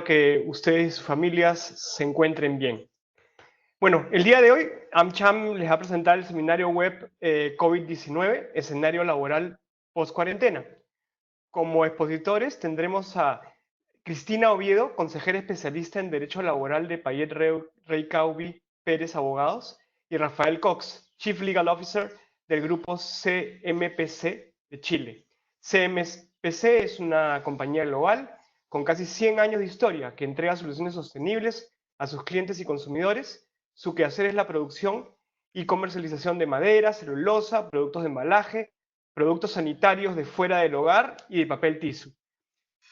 que ustedes y sus familias se encuentren bien. Bueno, el día de hoy AmCham les va a presentar el seminario web COVID-19, escenario laboral post-cuarentena. Como expositores tendremos a Cristina Oviedo, consejera especialista en Derecho Laboral de Payet Rey Caubi Pérez Abogados, y Rafael Cox, Chief Legal Officer del grupo CMPC de Chile. CMPC es una compañía global con casi 100 años de historia que entrega soluciones sostenibles a sus clientes y consumidores. Su quehacer es la producción y comercialización de madera, celulosa, productos de embalaje, productos sanitarios de fuera del hogar y de papel tissue.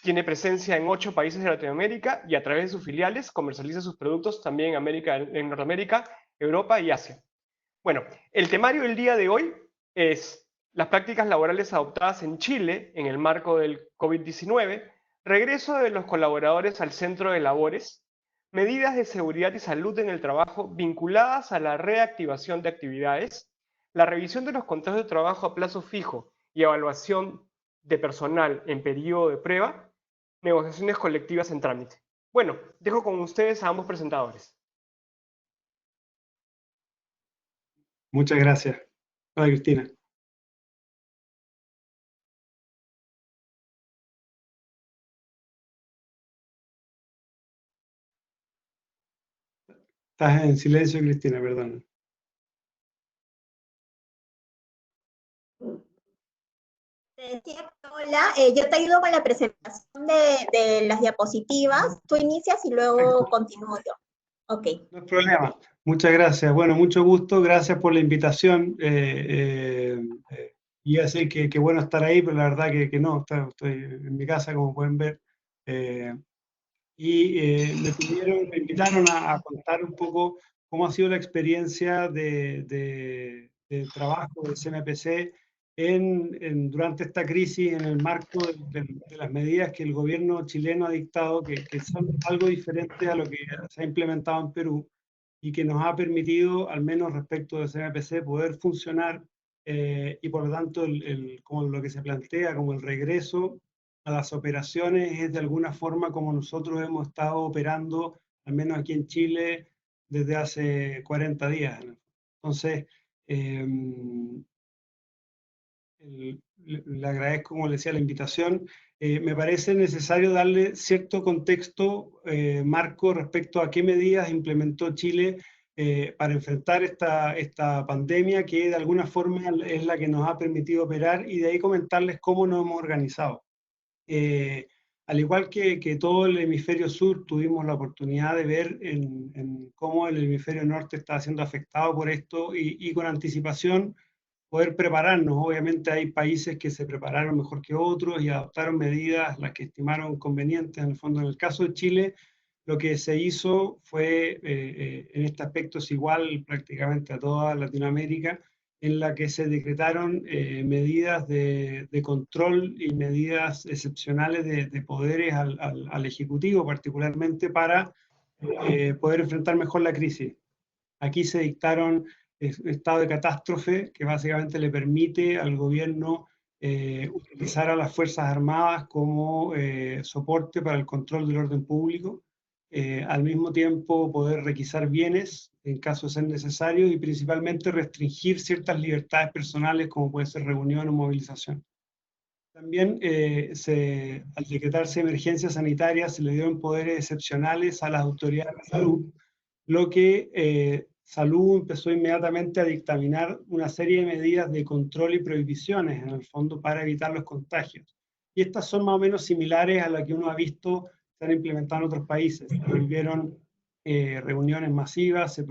Tiene presencia en 8 países de Latinoamérica y a través de sus filiales comercializa sus productos también en Norteamérica, Europa y Asia. Bueno, el temario del día de hoy es las prácticas laborales adoptadas en Chile en el marco del COVID-19, regreso de los colaboradores al centro de labores, medidas de seguridad y salud en el trabajo vinculadas a la reactivación de actividades, la revisión de los contratos de trabajo a plazo fijo y evaluación de personal en periodo de prueba, negociaciones colectivas en trámite. Bueno, dejo con ustedes a ambos presentadores. Muchas gracias. Hola, Cristina. Estás en silencio, Cristina, perdón. Te decía, hola, yo te ayudo con la presentación de las diapositivas. Tú inicias y luego continúo yo. Ok. No hay problema. Muchas gracias. Bueno, mucho gusto. Gracias por la invitación. Iba a decir que bueno estar ahí, pero la verdad que no. Estoy en mi casa, como pueden ver. Me invitaron a contar un poco cómo ha sido la experiencia de trabajo del CMPC durante esta crisis en el marco de las medidas que el gobierno chileno ha dictado, que son algo diferentes a lo que se ha implementado en Perú y que nos ha permitido, al menos respecto del CMPC, poder funcionar y por lo tanto, como lo que se plantea como el regreso a las operaciones es de alguna forma como nosotros hemos estado operando, al menos aquí en Chile, desde hace 40 días. Entonces, le agradezco, como le decía, la invitación. Me parece necesario darle cierto contexto, marco, respecto a qué medidas implementó Chile para enfrentar esta pandemia, que de alguna forma es la que nos ha permitido operar, y de ahí comentarles cómo nos hemos organizado. Al igual que todo el hemisferio sur, tuvimos la oportunidad de ver en cómo el hemisferio norte está siendo afectado por esto y con anticipación poder prepararnos. Obviamente hay países que se prepararon mejor que otros y adoptaron medidas las que estimaron convenientes. En el fondo, en el caso de Chile, lo que se hizo fue, en este aspecto es igual prácticamente a toda Latinoamérica, en la que se decretaron medidas de control y medidas excepcionales de poderes al Ejecutivo, particularmente para poder enfrentar mejor la crisis. Aquí se dictaron estado de catástrofe, que básicamente le permite al gobierno utilizar a las Fuerzas Armadas como soporte para el control del orden público, al mismo tiempo poder requisar bienes en caso de ser necesario y principalmente restringir ciertas libertades personales como puede ser reunión o movilización. También al decretarse emergencia sanitaria se le dieron poderes excepcionales a las autoridades de salud, lo que Salud empezó inmediatamente a dictaminar una serie de medidas de control y prohibiciones, en el fondo, para evitar los contagios. Y estas son más o menos similares a las que uno ha visto se han implementado en otros países. Se prohibieron reuniones masivas,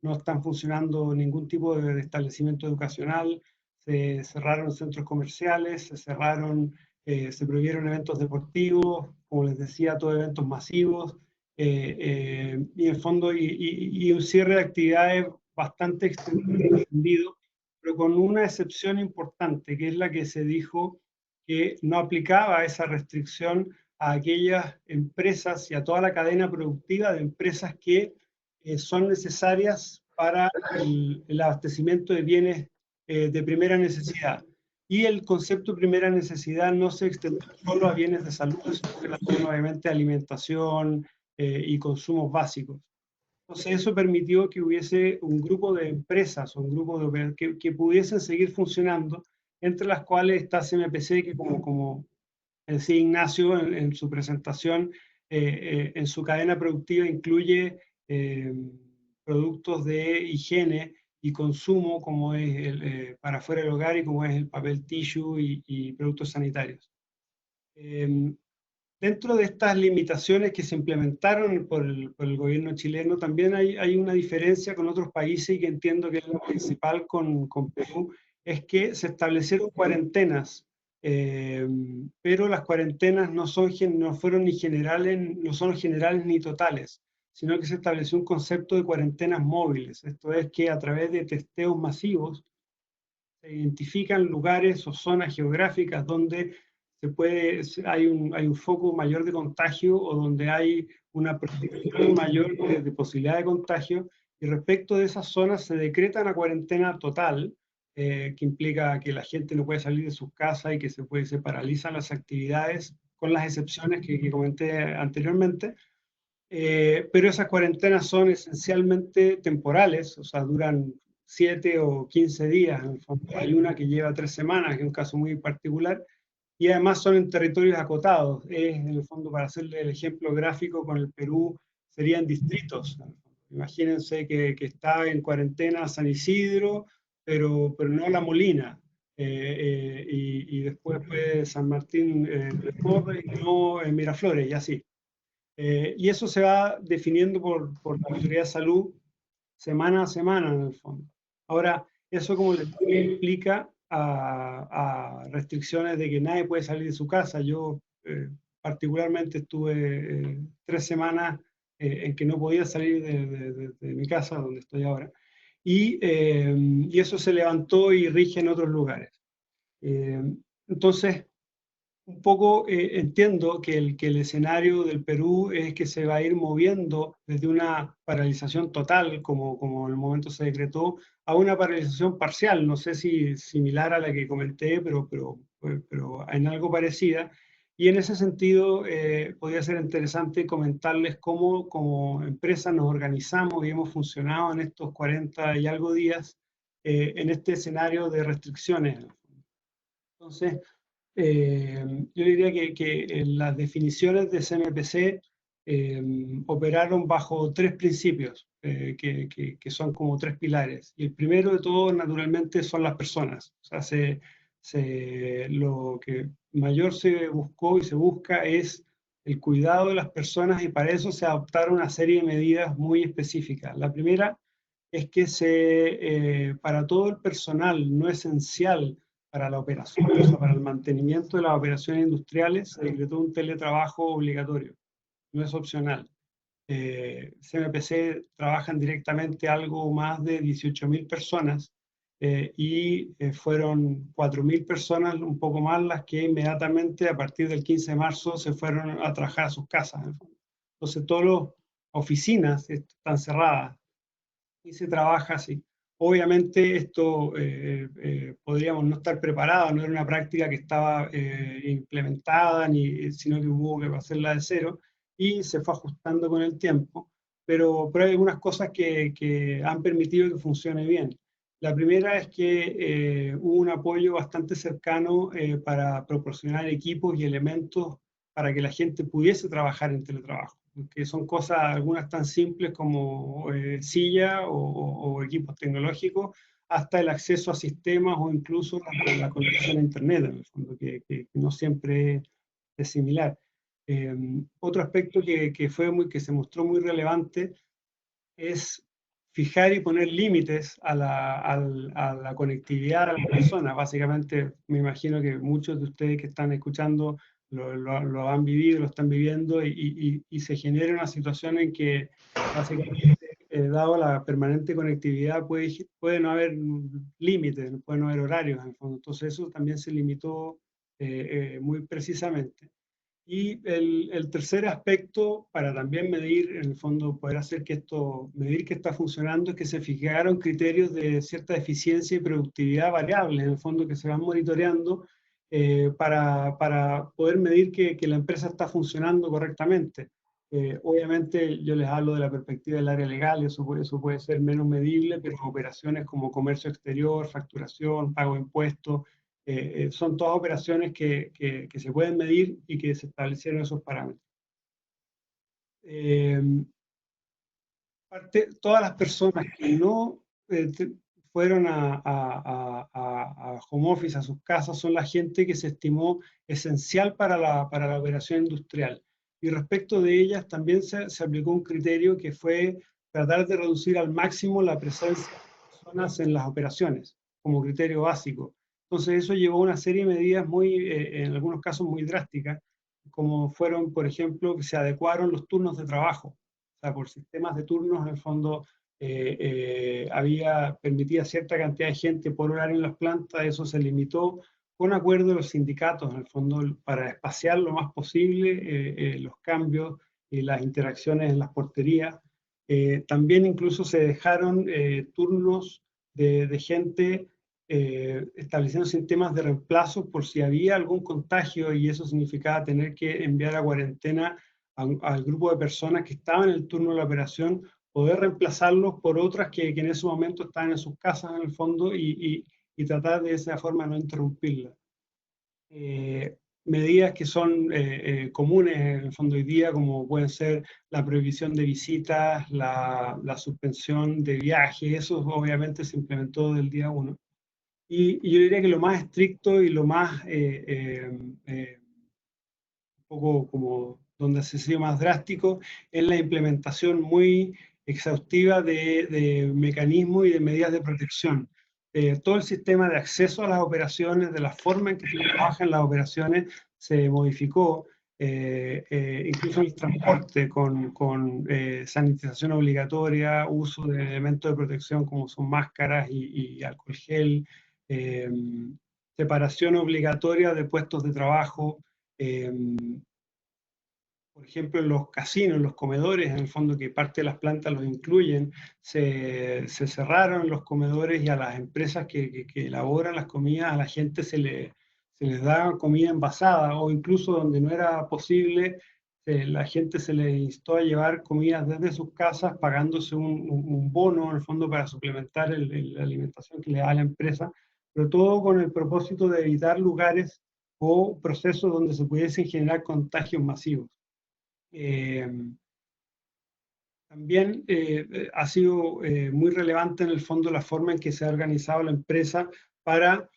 no están funcionando ningún tipo de establecimiento educacional, se cerraron centros comerciales, se prohibieron eventos deportivos, como les decía, todos eventos masivos, y en fondo y un cierre de actividades bastante extendido, pero con una excepción importante, que es la que se dijo que no aplicaba esa restricción a aquellas empresas y a toda la cadena productiva de empresas que son necesarias para el abastecimiento de bienes de primera necesidad. y el concepto de primera necesidad no se extendió solo a bienes de salud, sino que también obviamente alimentación y consumos básicos. Entonces eso permitió que hubiese un grupo de empresas, un grupo de que pudiesen seguir funcionando, entre las cuales está CMPC, que como decía Ignacio en su presentación, en su cadena productiva incluye productos de higiene y consumo, como es para fuera del hogar y como es el papel tissue y productos sanitarios. Dentro de estas limitaciones que se implementaron por el gobierno chileno, también hay una diferencia con otros países, y que entiendo que es la principal con Perú, es que se establecieron cuarentenas, pero las cuarentenas no fueron ni generales, no son generales ni totales, sino que se estableció un concepto de cuarentenas móviles. Esto es que a través de testeos masivos se identifican lugares o zonas geográficas donde hay un foco mayor de contagio o donde hay una protección mayor de posibilidad de contagio, y respecto de esas zonas se decreta una cuarentena total, que implica que la gente no puede salir de sus casas y que se paralizan las actividades, con las excepciones que comenté anteriormente. Pero esas cuarentenas son esencialmente temporales, o sea, duran 7 o 15 días. En el fondo. Hay una que lleva 3 semanas, que es un caso muy particular, y además son en territorios acotados. En el fondo, para hacerle el ejemplo gráfico con el Perú, serían distritos. Imagínense que está en cuarentena San Isidro, pero no La Molina. Y después San Martín de Porres y no Miraflores, y así. Y eso se va definiendo por la Autoridad de Salud semana a semana, en el fondo. Ahora, eso, como les digo, implica a restricciones de que nadie puede salir de su casa. Yo particularmente estuve 3 semanas en que no podía salir de mi casa, donde estoy ahora, y eso se levantó y rige en otros lugares. Entonces, un poco entiendo que el escenario del Perú es que se va a ir moviendo desde una paralización total, como en el momento se decretó, a una paralización parcial, no sé si similar a la que comenté, pero en algo parecida. Y en ese sentido, podría ser interesante comentarles cómo como empresa nos organizamos y hemos funcionado en estos 40 y algo días en este escenario de restricciones. Entonces, yo diría que las definiciones de CMPC operaron bajo 3 principios, que son como 3 pilares. Y el primero de todo, naturalmente, son las personas. O sea, lo que mayor se buscó y se busca es el cuidado de las personas, y para eso se adoptaron una serie de medidas muy específicas. La primera es que para todo el personal no esencial para la operación, o sea, para el mantenimiento de las operaciones industriales, se decretó un teletrabajo obligatorio, no es opcional. CMPC trabajan directamente algo más de 18.000 personas, fueron 4.000 personas, un poco más, las que inmediatamente a partir del 15 de marzo se fueron a trabajar a sus casas. Entonces todas las oficinas están cerradas y se trabaja así. Obviamente esto podríamos no estar preparados, no era una práctica que estaba implementada, sino que hubo que hacerla de cero, y se fue ajustando con el tiempo, pero hay algunas cosas que han permitido que funcione bien. La primera es que hubo un apoyo bastante cercano para proporcionar equipos y elementos para que la gente pudiese trabajar en teletrabajo, que son cosas algunas tan simples como silla o equipos tecnológicos, hasta el acceso a sistemas o incluso la conexión a Internet, en el fondo, que no siempre es similar. Otro aspecto que se mostró muy relevante es fijar y poner límites a la conectividad a las personas. Básicamente, me imagino que muchos de ustedes que están escuchando lo han vivido, lo están viviendo, y se genera una situación en que básicamente, dado la permanente conectividad, puede no haber límites, puede no haber horarios en el fondo. Entonces eso también se limitó muy precisamente. Y el tercer aspecto, para también medir, en el fondo, poder hacer que medir que está funcionando, es que se fijaron criterios de cierta eficiencia y productividad variables, en el fondo, que se van monitoreando para poder medir que la empresa está funcionando correctamente. Obviamente, yo les hablo de la perspectiva del área legal, eso puede ser menos medible, pero operaciones como comercio exterior, facturación, pago de impuestos, son todas operaciones que se pueden medir y que se establecieron esos parámetros. Todas las personas que no fueron a home office, a sus casas, son la gente que se estimó esencial para la operación industrial. Y respecto de ellas también se aplicó un criterio que fue tratar de reducir al máximo la presencia de personas en las operaciones, como criterio básico. Entonces eso llevó a una serie de medidas en algunos casos muy drásticas, como fueron, por ejemplo, que se adecuaron los turnos de trabajo. O sea, por sistemas de turnos, en el fondo, permitía cierta cantidad de gente por horario en las plantas, eso se limitó con acuerdo de los sindicatos, en el fondo, para espaciar lo más posible los cambios y las interacciones en las porterías. También incluso se dejaron turnos de gente estableciendo sistemas de reemplazo por si había algún contagio, y eso significaba tener que enviar a cuarentena al grupo de personas que estaban en el turno de la operación, poder reemplazarlos por otras que en ese momento estaban en sus casas en el fondo y tratar de esa forma no interrumpirla. Medidas que son comunes en el fondo hoy día, como pueden ser la prohibición de visitas, la suspensión de viajes, eso obviamente se implementó del día 1. Y yo diría que lo más estricto y lo más, un poco como donde se ha sido más drástico, es la implementación muy exhaustiva de mecanismos y de medidas de protección. Todo el sistema de acceso a las operaciones, de la forma en que se trabajan las operaciones, se modificó. Incluso el transporte con sanitización obligatoria, uso de elementos de protección como son máscaras y alcohol gel, separación obligatoria de puestos de trabajo, por ejemplo, en los casinos, en los comedores, en el fondo que parte de las plantas los incluyen, se cerraron los comedores, y a las empresas que elaboran las comidas, a la gente se les da comida envasada, o incluso donde no era posible, la gente se les instó a llevar comidas desde sus casas, pagándose un bono en el fondo para suplementar la alimentación que le da la empresa, pero todo con el propósito de evitar lugares o procesos donde se pudiesen generar contagios masivos. También ha sido muy relevante en el fondo la forma en que se ha organizado la empresa para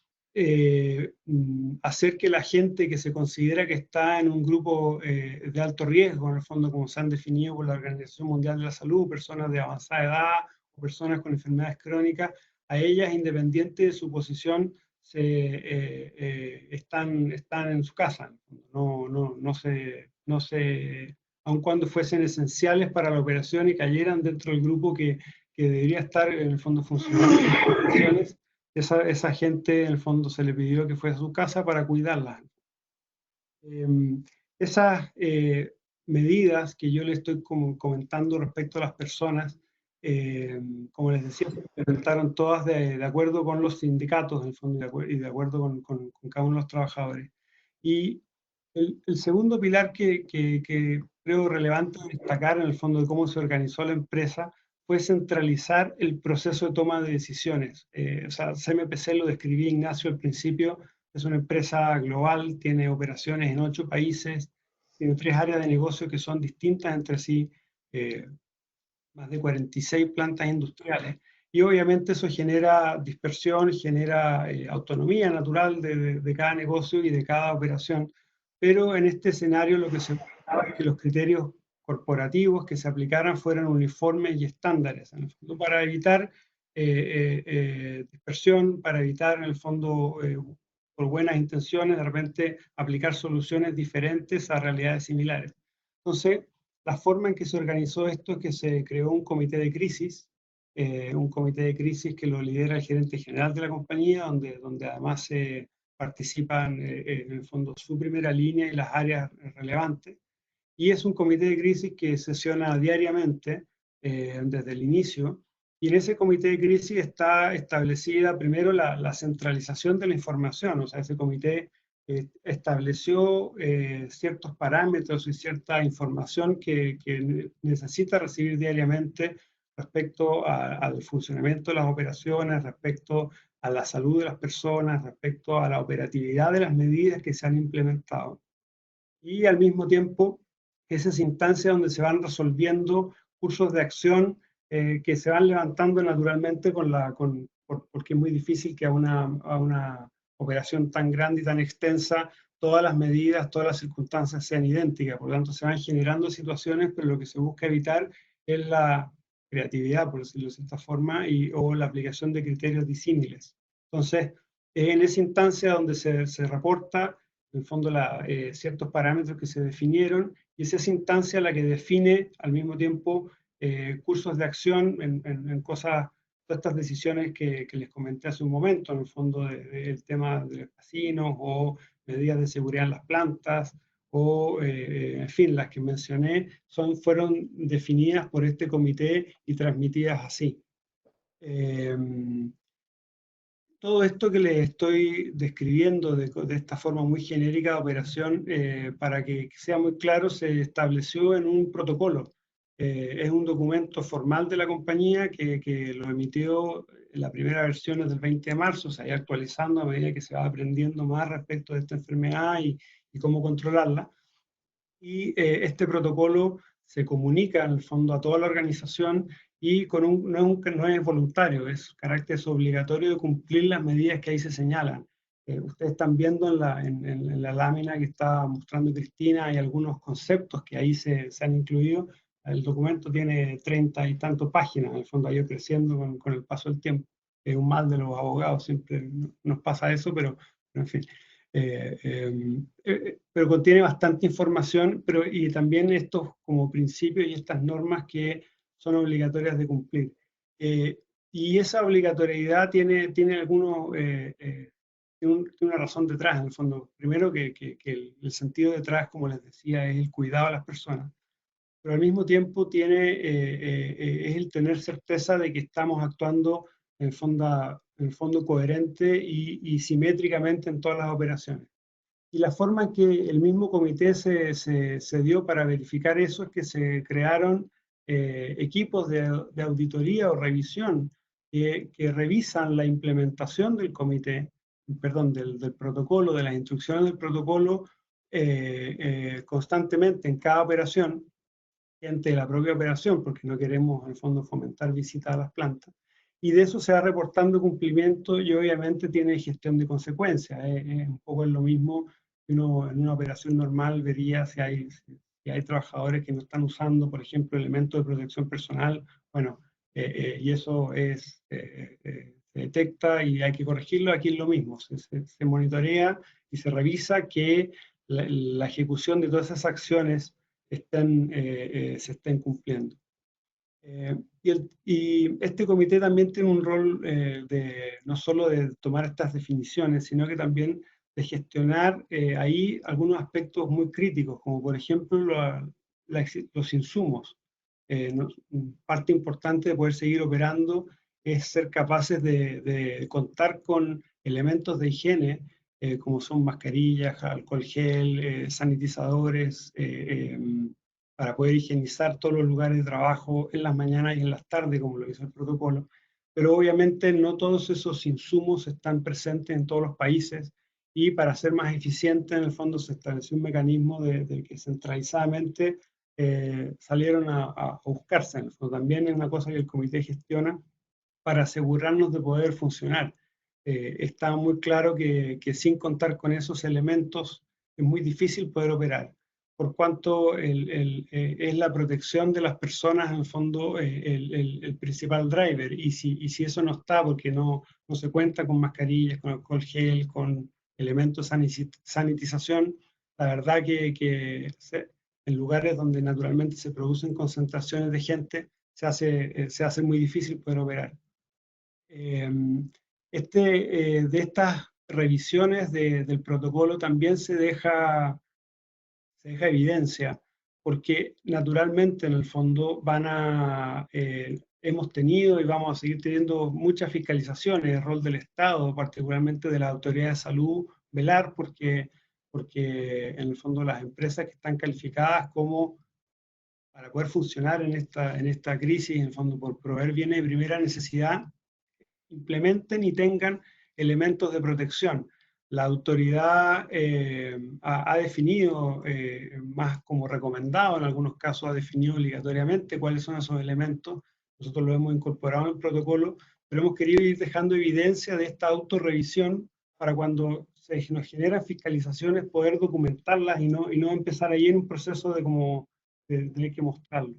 hacer que la gente que se considera que está en un grupo de alto riesgo, en el fondo como se han definido por la Organización Mundial de la Salud, personas de avanzada edad o personas con enfermedades crónicas, a ellas, independiente de su posición, están en su casa. No se aun cuando fuesen esenciales para la operación y cayeran dentro del grupo que debería estar en el fondo funcionando en las operaciones, esa gente en el fondo se le pidió que fuese a su casa para cuidarla. Esas medidas que yo le estoy comentando respecto a las personas, como les decía, se implementaron todas de acuerdo con los sindicatos en el fondo, y de acuerdo con cada uno de los trabajadores. Y el segundo pilar que creo relevante destacar en el fondo de cómo se organizó la empresa fue centralizar el proceso de toma de decisiones. O sea, CMPC, lo describí Ignacio al principio, es una empresa global, tiene operaciones en 8 países, tiene 3 áreas de negocio que son distintas entre sí, más de 46 plantas industriales. Y obviamente eso genera dispersión, genera autonomía natural de cada negocio y de cada operación. Pero en este escenario lo que se buscaba es que los criterios corporativos que se aplicaran fueran uniformes y estándares, en el fondo, para evitar dispersión, para evitar en el fondo, por buenas intenciones, de repente aplicar soluciones diferentes a realidades similares. Entonces, la forma en que se organizó esto es que se creó un comité de crisis que lo lidera el gerente general de la compañía, donde además participan en el fondo su primera línea y las áreas relevantes. Y es un comité de crisis que sesiona diariamente desde el inicio. Y en ese comité de crisis está establecida primero la centralización de la información. O sea, ese comité estableció ciertos parámetros y cierta información que necesita recibir diariamente respecto al funcionamiento de las operaciones, respecto a la salud de las personas, respecto a la operatividad de las medidas que se han implementado. Y al mismo tiempo, esa es instancia donde se van resolviendo cursos de acción que se van levantando naturalmente porque es muy difícil que a una operación tan grande y tan extensa todas las medidas, todas las circunstancias sean idénticas. Por lo tanto, se van generando situaciones, pero lo que se busca evitar es la creatividad, por decirlo de esta forma, o la aplicación de criterios disímiles. Entonces, en esa instancia donde se reporta, en el fondo, ciertos parámetros que se definieron, y es esa instancia la que define al mismo tiempo cursos de acción en cosas, todas estas decisiones que les comenté hace un momento, en el fondo del tema de los casinos o medidas de seguridad en las plantas, o en fin, las que mencioné, fueron definidas por este comité y transmitidas así. Todo esto que les estoy describiendo de esta forma muy genérica de operación, para que sea muy claro, se estableció en un protocolo. Es un documento formal de la compañía que lo emitió en la primera versión del 20 de marzo, se ha ido actualizando a medida que se va aprendiendo más respecto de esta enfermedad y cómo controlarla. Y este protocolo se comunica en el fondo a toda la organización y no es voluntario, es carácter obligatorio de cumplir las medidas que ahí se señalan. Ustedes están viendo en la lámina que está mostrando Cristina, hay algunos conceptos que ahí se han incluido. El documento tiene 30 y tantas páginas, en el fondo ha ido creciendo con el paso del tiempo. Es un mal de los abogados, siempre nos pasa eso, pero en fin. Pero contiene bastante información, y también estos como principios y estas normas que son obligatorias de cumplir. Y esa obligatoriedad tiene una razón detrás, en el fondo. Primero que el sentido detrás, como les decía, es el cuidado a las personas, pero al mismo tiempo es el tener certeza de que estamos actuando en el fondo coherente y simétricamente en todas las operaciones. Y la forma en que el mismo comité se dio para verificar eso es que se crearon equipos de auditoría o revisión que revisan la implementación del comité, perdón, del protocolo, de las instrucciones del protocolo constantemente en cada operación, de la propia operación, porque no queremos en el fondo fomentar visitas a las plantas. Y de eso se va reportando cumplimiento y obviamente tiene gestión de consecuencias. Un poco es lo mismo que uno en una operación normal vería si hay trabajadores que no están usando, por ejemplo, elementos de protección personal. Bueno, y eso se detecta y hay que corregirlo. Aquí es lo mismo, se monitorea y se revisa que la ejecución de todas esas acciones se estén cumpliendo. Y este comité también tiene un rol no solo de tomar estas definiciones, sino que también de gestionar ahí algunos aspectos muy críticos, como por ejemplo los insumos. Parte importante de poder seguir operando es ser capaces de contar con elementos de higiene, como son mascarillas, alcohol gel, sanitizadores, para poder higienizar todos los lugares de trabajo en las mañanas y en las tardes, como lo dice el protocolo. Pero obviamente no todos esos insumos están presentes en todos los países, y para ser más eficiente, en el fondo se estableció un mecanismo de que centralizadamente salieron a buscarse. En el fondo también es una cosa que el comité gestiona para asegurarnos de poder funcionar. Está muy claro que sin contar con esos elementos es muy difícil poder operar, por cuanto es la protección de las personas, en el fondo, el principal driver. Y si eso no está, porque no se cuenta con mascarillas, con alcohol gel, con elementos de sanitización, la verdad que en lugares donde naturalmente se producen concentraciones de gente, se hace muy difícil poder operar. De estas revisiones del protocolo también se deja evidencia, porque naturalmente en el fondo hemos tenido y vamos a seguir teniendo muchas fiscalizaciones, el rol del Estado, particularmente de la autoridad de salud, velar porque en el fondo las empresas que están calificadas como para poder funcionar en esta crisis, en el fondo por proveer bienes de primera necesidad, implementen y tengan elementos de protección. La autoridad ha definido, más como recomendado, en algunos casos ha definido obligatoriamente cuáles son esos elementos. Nosotros lo hemos incorporado en el protocolo, pero hemos querido ir dejando evidencia de esta autorrevisión para cuando nos generan fiscalizaciones poder documentarlas y no empezar ahí en un proceso de tener que mostrarlo.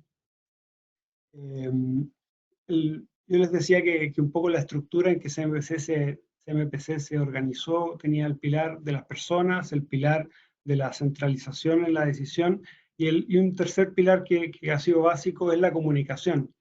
Yo les decía que un poco la estructura en que CMPC se organizó tenía el pilar de las personas, el pilar de la centralización en la decisión y un tercer pilar que ha sido básico es la comunicación.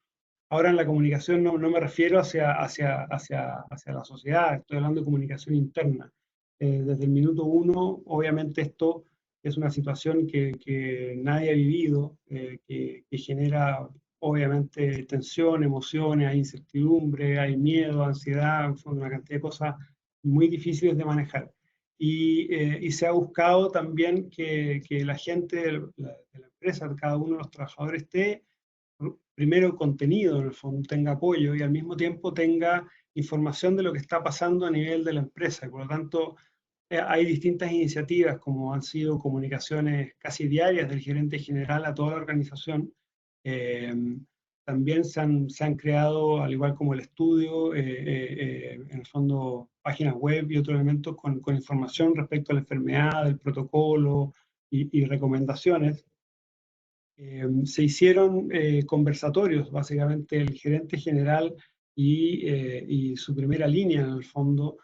Ahora en la comunicación no me refiero hacia la sociedad, estoy hablando de comunicación interna. Desde el minuto uno, obviamente esto es una situación que nadie ha vivido, que genera obviamente tensión, emociones, hay incertidumbre, hay miedo, ansiedad, en fondo, una cantidad de cosas muy difíciles de manejar. Y se ha buscado también que la gente de la empresa, cada uno de los trabajadores esté primero contenido, en el fondo, tenga apoyo y al mismo tiempo tenga información de lo que está pasando a nivel de la empresa. Por lo tanto, hay distintas iniciativas, como han sido comunicaciones casi diarias del gerente general a toda la organización. También se han creado, al igual como el estudio, en el fondo, páginas web y otros elementos con información respecto a la enfermedad, del protocolo y recomendaciones. Se hicieron conversatorios, básicamente el gerente general y su primera línea, en el fondo,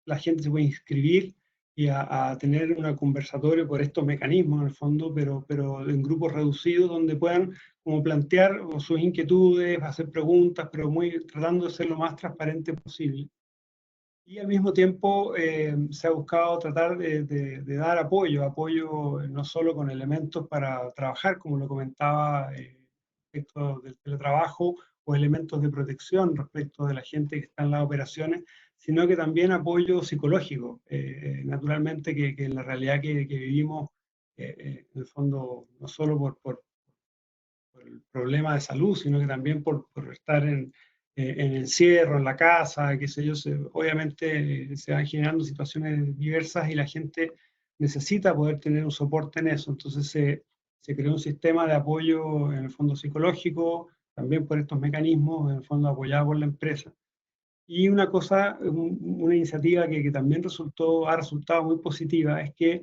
la gente se puede inscribir y a tener un conversatorio por estos mecanismos, en el fondo, pero en grupos reducidos donde puedan como plantear sus inquietudes, hacer preguntas, pero tratando de ser lo más transparente posible. Y al mismo tiempo se ha buscado tratar de dar apoyo no solo con elementos para trabajar, como lo comentaba, respecto del teletrabajo, o elementos de protección respecto de la gente que está en las operaciones, sino que también apoyo psicológico. Naturalmente que en la realidad que vivimos, en el fondo, no solo por el problema de salud, sino que también por estar en encierro, en la casa, qué sé yo, obviamente se van generando situaciones diversas y la gente necesita poder tener un soporte en eso. Entonces se creó un sistema de apoyo en el fondo psicológico, también por estos mecanismos, en el fondo apoyado por la empresa. Y una cosa, una iniciativa que también ha resultado muy positiva es que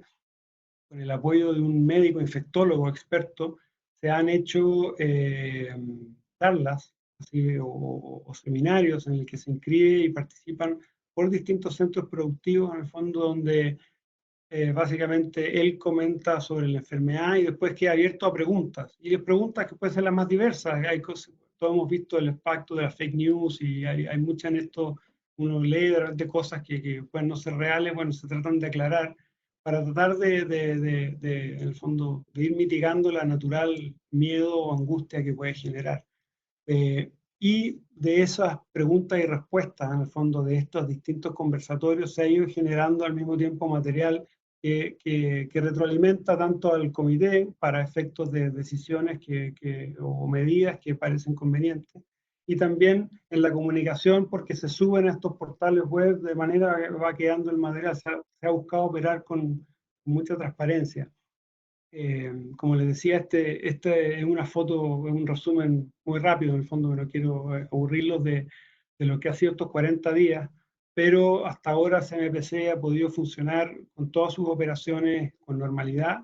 con el apoyo de un médico infectólogo experto, se han hecho charlas o seminarios en el que se inscribe y participan por distintos centros productivos, en el fondo, donde básicamente él comenta sobre la enfermedad y después queda abierto a preguntas. Y preguntas que pueden ser las más diversas. Hay cosas, todos hemos visto el impacto de las fake news y hay muchas en esto, uno lee de cosas que pueden no ser reales, bueno, se tratan de aclarar para tratar en el fondo, de ir mitigando la natural miedo o angustia que puede generar. Y de esas preguntas y respuestas, en el fondo, de estos distintos conversatorios, se ha ido generando al mismo tiempo material que retroalimenta tanto al comité para efectos de decisiones o medidas que parecen convenientes, y también en la comunicación, porque se suben a estos portales web de manera que va quedando el material. Se ha buscado operar con mucha transparencia. Como les decía, este es una foto, es un resumen muy rápido, en el fondo, no quiero aburrirlos de lo que ha sido estos 40 días, pero hasta ahora CMPC ha podido funcionar con todas sus operaciones con normalidad.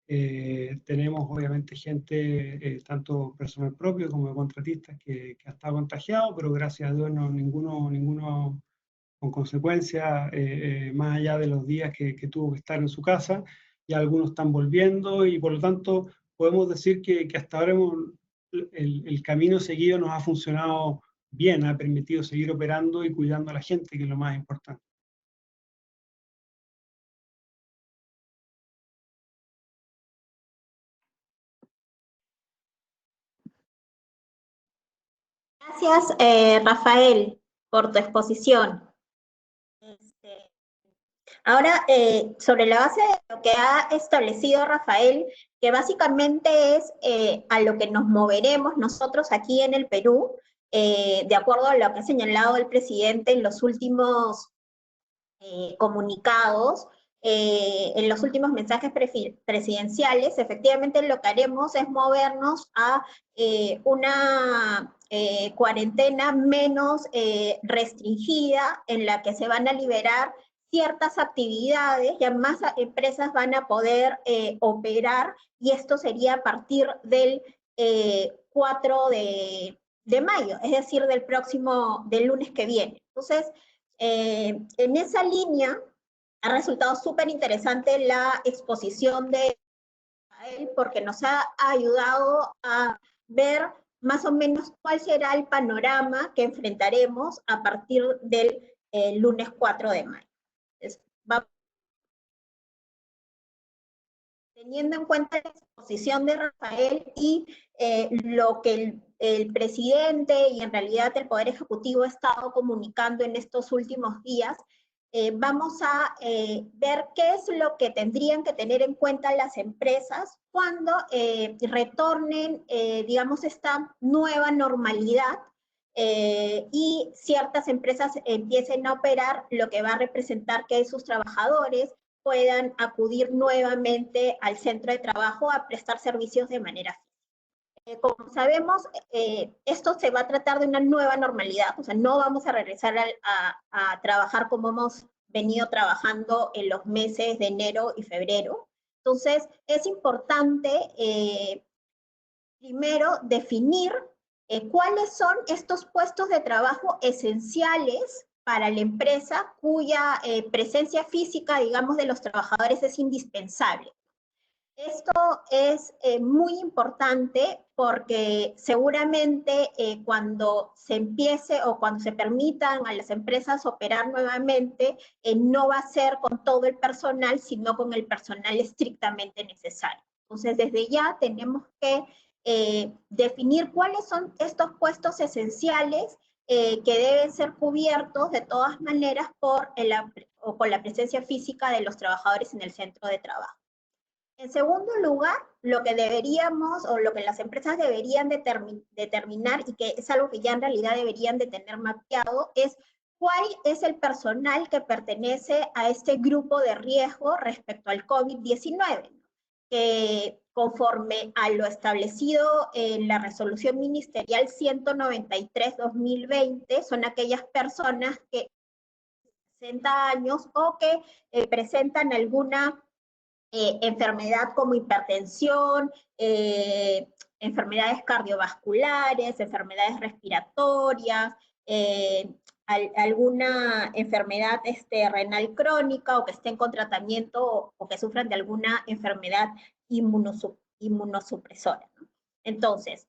Tenemos obviamente gente, tanto personal propio como contratistas, que ha estado contagiado, pero gracias a Dios ninguno con consecuencias, más allá de los días que tuvo que estar en su casa. Ya algunos están volviendo y por lo tanto podemos decir que hasta ahora el camino seguido nos ha funcionado bien, ha permitido seguir operando y cuidando a la gente, que es lo más importante. Gracias, Rafael, por tu exposición. Ahora, sobre la base de lo que ha establecido Rafael, que básicamente es a lo que nos moveremos nosotros aquí en el Perú, de acuerdo a lo que ha señalado el presidente en los últimos comunicados, en los últimos mensajes presidenciales, efectivamente lo que haremos es movernos a una cuarentena menos restringida, en la que se van a liberar ciertas actividades, ya más empresas van a poder operar, y esto sería a partir del 4 de mayo, es decir, del lunes que viene. Entonces, en esa línea, ha resultado súper interesante la exposición de él, porque nos ha ayudado a ver más o menos cuál será el panorama que enfrentaremos a partir del lunes 4 de mayo. Entonces, teniendo en cuenta la exposición de Rafael y lo que el presidente y en realidad el Poder Ejecutivo ha estado comunicando en estos últimos días, vamos a ver qué es lo que tendrían que tener en cuenta las empresas cuando retornen, digamos, esta nueva normalidad, y ciertas empresas empiecen a operar, lo que va a representar que sus trabajadores puedan acudir nuevamente al centro de trabajo a prestar servicios de manera física. Como sabemos, esto se va a tratar de una nueva normalidad, o sea, no vamos a regresar a trabajar como hemos venido trabajando en los meses de enero y febrero. Entonces, es importante primero definir cuáles son estos puestos de trabajo esenciales para la empresa cuya presencia física, digamos, de los trabajadores es indispensable. Esto es muy importante porque seguramente cuando se empiece o cuando se permitan a las empresas operar nuevamente, no va a ser con todo el personal, sino con el personal estrictamente necesario. Entonces, desde ya tenemos que definir cuáles son estos puestos esenciales que deben ser cubiertos de todas maneras por con la presencia física de los trabajadores en el centro de trabajo. En segundo lugar, lo que deberíamos, o lo que las empresas deberían determinar, y que es algo que ya en realidad deberían de tener mapeado, es cuál es el personal que pertenece a este grupo de riesgo respecto al COVID-19, que conforme a lo establecido en la resolución ministerial 193/2020, son aquellas personas que 60 años o que presentan alguna enfermedad como hipertensión, enfermedades cardiovasculares, enfermedades respiratorias, alguna enfermedad renal crónica, o que estén con tratamiento, o que sufran de alguna enfermedad inmunosupresora, ¿no? Entonces,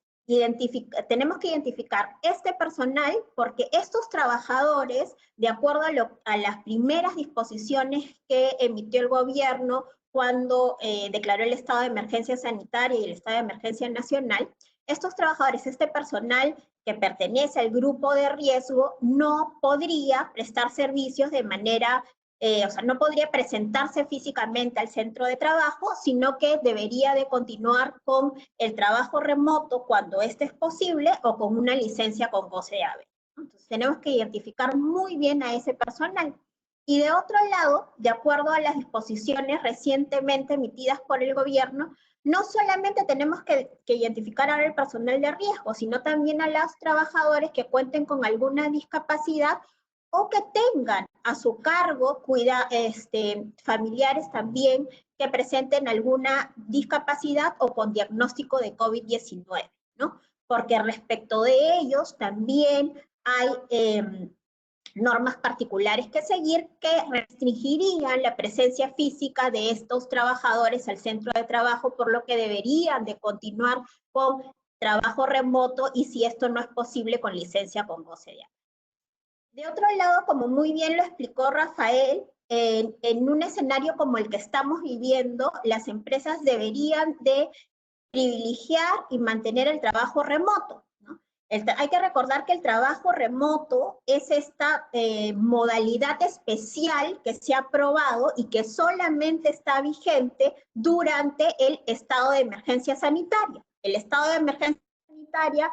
tenemos que identificar este personal, porque estos trabajadores, de acuerdo a las primeras disposiciones que emitió el gobierno cuando declaró el estado de emergencia sanitaria y el estado de emergencia nacional, estos trabajadores, este personal que pertenece al grupo de riesgo, no podría prestar servicios de manera, o sea, no podría presentarse físicamente al centro de trabajo, sino que debería de continuar con el trabajo remoto cuando este es posible, o con una licencia con goce de haber. Entonces, tenemos que identificar muy bien a ese personal. Y de otro lado, de acuerdo a las disposiciones recientemente emitidas por el gobierno, no solamente tenemos que identificar ahora el personal de riesgo, sino también a los trabajadores que cuenten con alguna discapacidad, o que tengan a su cargo familiares también que presenten alguna discapacidad o con diagnóstico de COVID-19, ¿no? Porque respecto de ellos también hay normas particulares que seguir, que restringirían la presencia física de estos trabajadores al centro de trabajo, por lo que deberían de continuar con trabajo remoto y si esto no es posible con licencia con goce de haber. De otro lado, como muy bien lo explicó Rafael, en un escenario como el que estamos viviendo, las empresas deberían de privilegiar y mantener el trabajo remoto, ¿no? Hay que recordar que el trabajo remoto es esta modalidad especial que se ha aprobado y que solamente está vigente durante el estado de emergencia sanitaria. El estado de emergencia sanitaria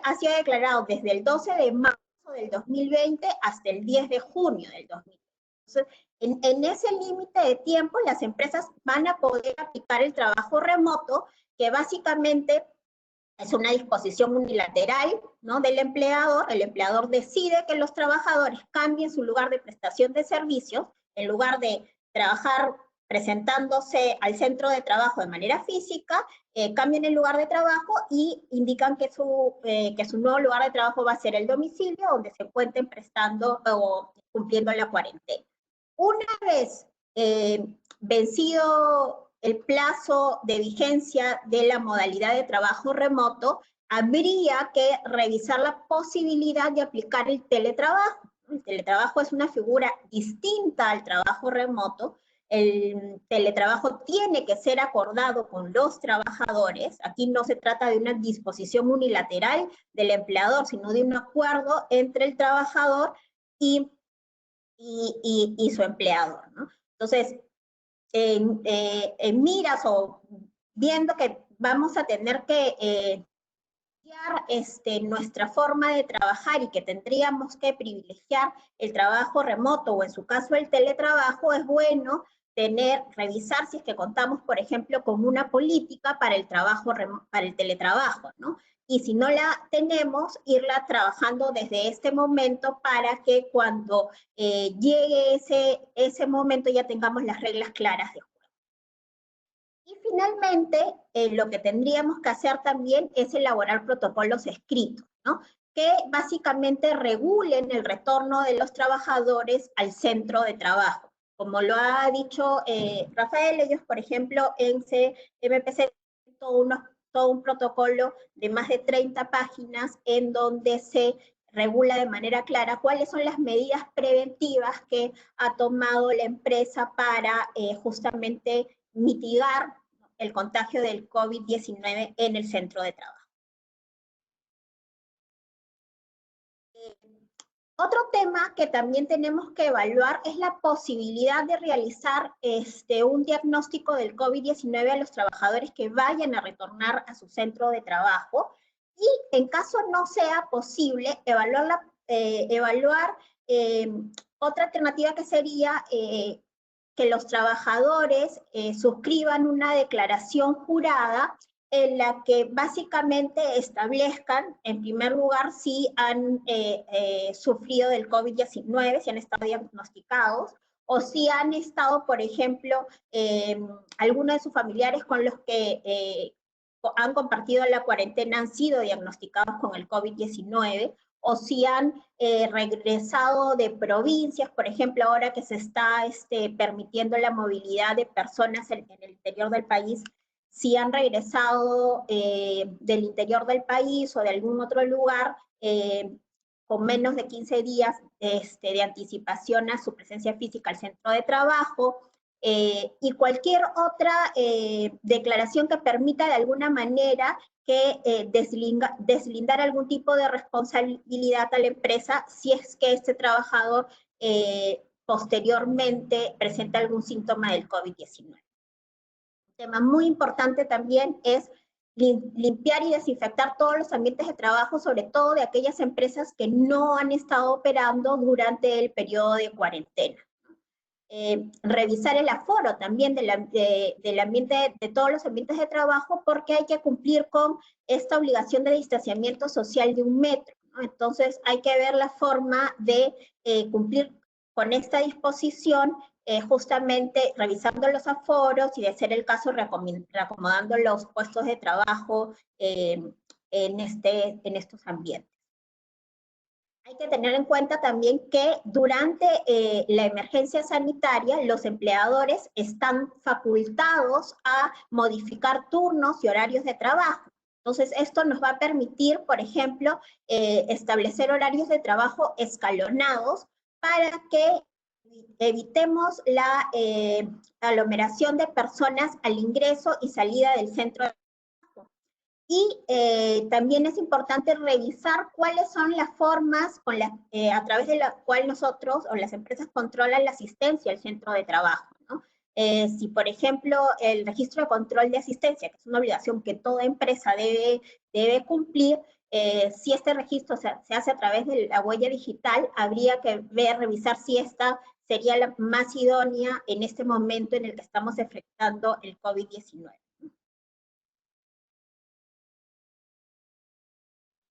ha sido declarado desde el 12 de marzo del 2020 hasta el 10 de junio del 2020. Entonces, en ese límite de tiempo, las empresas van a poder aplicar el trabajo remoto, que básicamente es una disposición unilateral, ¿no?, del empleador. El empleador decide que los trabajadores cambien su lugar de prestación de servicios, en lugar de trabajar presentándose al centro de trabajo de manera física, cambian el lugar de trabajo y indican que su nuevo lugar de trabajo va a ser el domicilio donde se encuentren prestando o cumpliendo la cuarentena. Una vez vencido el plazo de vigencia de la modalidad de trabajo remoto, habría que revisar la posibilidad de aplicar el teletrabajo. El teletrabajo es una figura distinta al trabajo remoto. El teletrabajo tiene que ser acordado con los trabajadores. Aquí no se trata de una disposición unilateral del empleador, sino de un acuerdo entre el trabajador y su empleador, ¿no? Entonces, en miras o viendo que vamos a tener que nuestra forma de trabajar y que tendríamos que privilegiar el trabajo remoto o en su caso el teletrabajo, es bueno revisar si es que contamos, por ejemplo, con una política para el teletrabajo, ¿no? Y si no la tenemos, irla trabajando desde este momento para que cuando llegue ese momento ya tengamos las reglas claras de juego. Y finalmente, lo que tendríamos que hacer también es elaborar protocolos escritos, ¿no?, que básicamente regulen el retorno de los trabajadores al centro de trabajo. Como lo ha dicho Rafael, ellos, por ejemplo, en MPC, todo un protocolo de más de 30 páginas en donde se regula de manera clara cuáles son las medidas preventivas que ha tomado la empresa para justamente mitigar el contagio del COVID-19 en el centro de trabajo. Otro tema que también tenemos que evaluar es la posibilidad de realizar un diagnóstico del COVID-19 a los trabajadores que vayan a retornar a su centro de trabajo y, en caso no sea posible, evaluar otra alternativa que sería que los trabajadores suscriban una declaración jurada en la que básicamente establezcan, en primer lugar, si han sufrido del COVID-19, si han estado diagnosticados, o si han estado, por ejemplo, algunos de sus familiares con los que han compartido la cuarentena han sido diagnosticados con el COVID-19, o si han regresado de provincias, por ejemplo, ahora que se está permitiendo la movilidad de personas en el interior del país, si han regresado del interior del país o de algún otro lugar con menos de 15 días de anticipación a su presencia física al centro de trabajo, y cualquier otra declaración que permita de alguna manera que deslindar algún tipo de responsabilidad a la empresa si es que este trabajador posteriormente presenta algún síntoma del COVID-19. Un tema muy importante también es limpiar y desinfectar todos los ambientes de trabajo, sobre todo de aquellas empresas que no han estado operando durante el periodo de cuarentena. Revisar el aforo también del ambiente, de todos los ambientes de trabajo, porque hay que cumplir con esta obligación de distanciamiento social de 1 metro, ¿no? Entonces hay que ver la forma de cumplir con esta disposición, justamente revisando los aforos y, de ser el caso, reacomodando los puestos de trabajo en estos ambientes. Hay que tener en cuenta también que durante la emergencia sanitaria los empleadores están facultados a modificar turnos y horarios de trabajo. Entonces, esto nos va a permitir, por ejemplo, establecer horarios de trabajo escalonados para que evitemos la aglomeración de personas al ingreso y salida del centro de trabajo. Y también es importante revisar cuáles son las formas a través de la cual nosotros o las empresas controlan la asistencia al centro de trabajo, ¿no? Si, por ejemplo, el registro de control de asistencia, que es una obligación que toda empresa debe cumplir, si este registro se hace a través de la huella digital, habría que revisar si esta sería la más idónea en este momento en el que estamos enfrentando el COVID-19.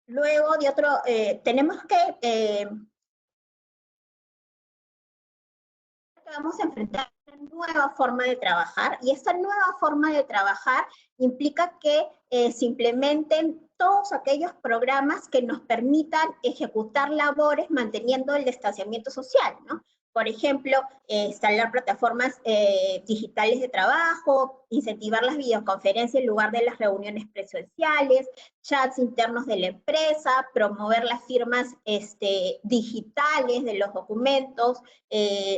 Luego de otro, tenemos que vamos a enfrentar una nueva forma de trabajar, y esta nueva forma de trabajar implica que se implementen todos aquellos programas que nos permitan ejecutar labores manteniendo el distanciamiento social, ¿no? Por ejemplo, instalar plataformas digitales de trabajo, incentivar las videoconferencias en lugar de las reuniones presenciales, chats internos de la empresa, promover las firmas digitales de los documentos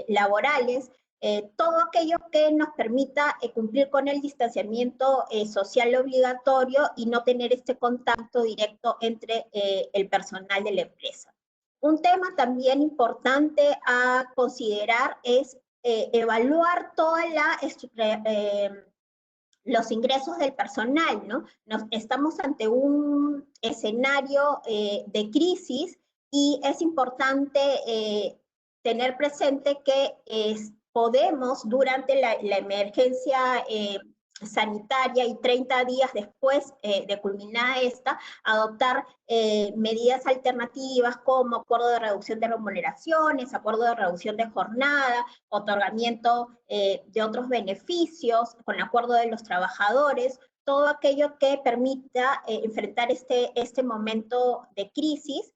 laborales, todo aquello que nos permita cumplir con el distanciamiento social obligatorio y no tener este contacto directo entre el personal de la empresa. Un tema también importante a considerar es evaluar toda los ingresos del personal, ¿no? Estamos ante un escenario de crisis y es importante tener presente que podemos, durante la emergencia sanitaria y 30 días después de culminada esta, adoptar medidas alternativas como acuerdo de reducción de remuneraciones, acuerdo de reducción de jornada, otorgamiento de otros beneficios, con acuerdo de los trabajadores, todo aquello que permita enfrentar este momento de crisis.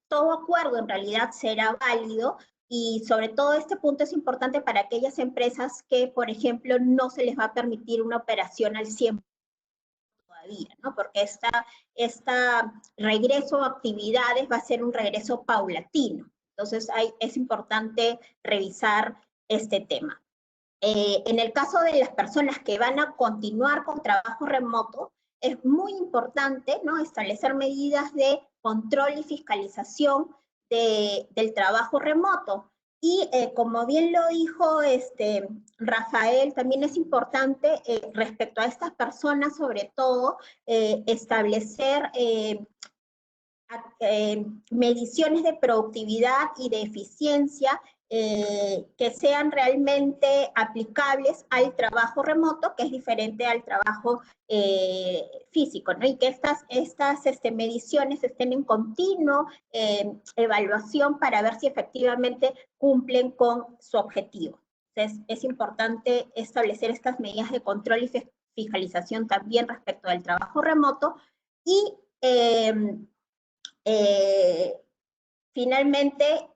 Todo acuerdo en realidad será válido, y sobre todo este punto es importante para aquellas empresas que, por ejemplo, no se les va a permitir una operación al 100% todavía, ¿no? Porque esta regreso a actividades va a ser un regreso paulatino. Entonces es importante revisar este tema. En el caso de las personas que van a continuar con trabajo remoto, es muy importante, ¿no?, establecer medidas de control y fiscalización del trabajo remoto. Y como bien lo dijo Rafael, también es importante respecto a estas personas, sobre todo, establecer mediciones de productividad y de eficiencia que sean realmente aplicables al trabajo remoto, que es diferente al trabajo físico, ¿no? Y que estas mediciones estén en continuo evaluación para ver si efectivamente cumplen con su objetivo. Entonces, es importante establecer estas medidas de control y fiscalización también respecto del trabajo remoto. Y finalmente,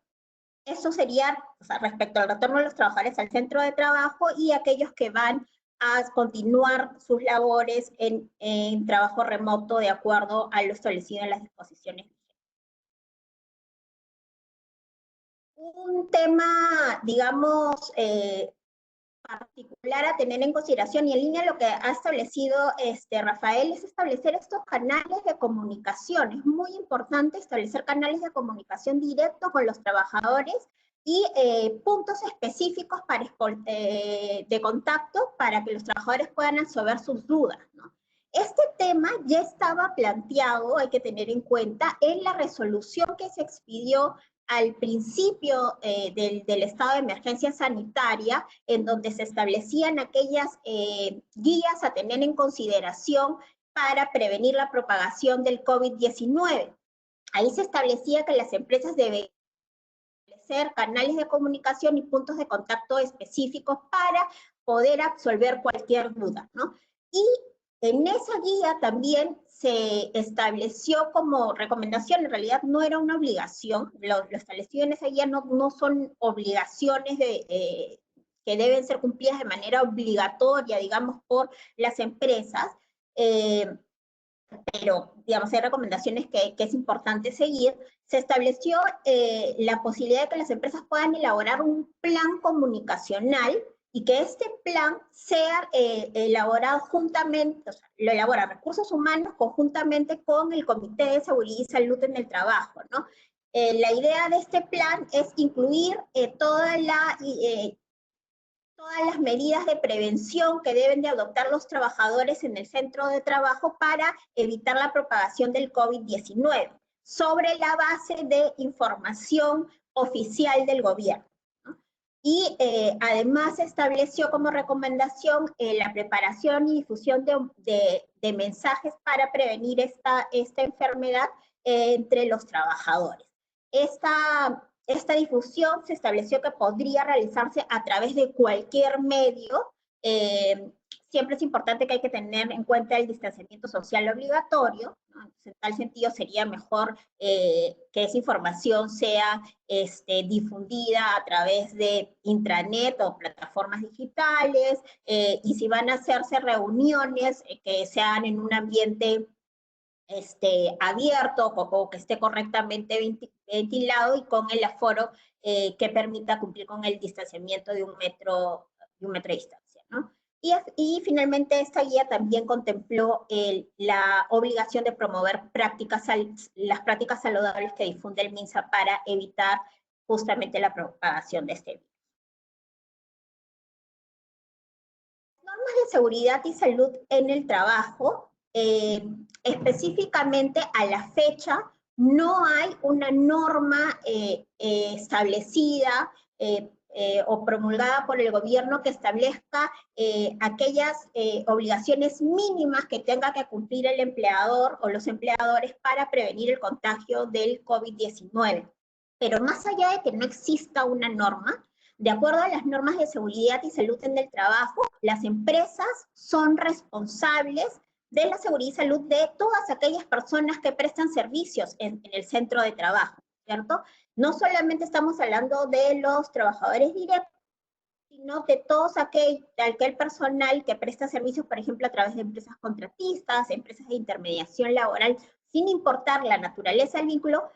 eso sería, o sea, respecto al retorno de los trabajadores al centro de trabajo y aquellos que van a continuar sus labores en trabajo remoto de acuerdo a lo establecido en las disposiciones. Un tema, digamos, particular a tener en consideración, y en línea lo que ha establecido Rafael, es establecer estos canales de comunicación. Es muy importante establecer canales de comunicación directos con los trabajadores y puntos específicos de contacto para que los trabajadores puedan resolver sus dudas, ¿no? Este tema ya estaba planteado, hay que tener en cuenta, en la resolución que se expidió al principio del estado de emergencia sanitaria, en donde se establecían aquellas guías a tener en consideración para prevenir la propagación del COVID-19. Ahí se establecía que las empresas deben establecer canales de comunicación y puntos de contacto específicos para poder absolver cualquier duda, ¿no? Y en esa guía también se estableció como recomendación, en realidad no era una obligación, lo establecido en esa guía no son obligaciones que deben ser cumplidas de manera obligatoria, digamos, por las empresas, pero digamos hay recomendaciones que es importante seguir. Se estableció la posibilidad de que las empresas puedan elaborar un plan comunicacional y que este plan sea elaborado juntamente, o sea, lo elabora Recursos Humanos conjuntamente con el Comité de Seguridad y Salud en el Trabajo, ¿no? La idea de este plan es incluir todas las medidas de prevención que deben de adoptar los trabajadores en el centro de trabajo para evitar la propagación del COVID-19, sobre la base de información oficial del gobierno. Y además estableció como recomendación la preparación y difusión de mensajes para prevenir esta enfermedad entre los trabajadores. Esta difusión se estableció que podría realizarse a través de cualquier medio. Siempre es importante que hay que tener en cuenta el distanciamiento social obligatorio, ¿no? Entonces, en tal sentido sería mejor que esa información sea difundida a través de intranet o plataformas digitales, y si van a hacerse reuniones que se hagan en un ambiente abierto o que esté correctamente ventilado y con el aforo que permita cumplir con el distanciamiento de un metro de distancia, ¿no? Y finalmente esta guía también contempló la obligación de promover las prácticas saludables que difunde el MINSA para evitar justamente la propagación de este virus. Normas de seguridad y salud en el trabajo, específicamente a la fecha, no hay una norma establecida o promulgada por el gobierno que establezca aquellas obligaciones mínimas que tenga que cumplir el empleador o los empleadores para prevenir el contagio del COVID-19. Pero más allá de que no exista una norma, de acuerdo a las normas de seguridad y salud en el trabajo, las empresas son responsables de la seguridad y salud de todas aquellas personas que prestan servicios en el centro de trabajo, ¿cierto? No solamente estamos hablando de los trabajadores directos, sino de todos aquel personal que presta servicios, por ejemplo, a través de empresas contratistas, empresas de intermediación laboral, sin importar la naturaleza del vínculo.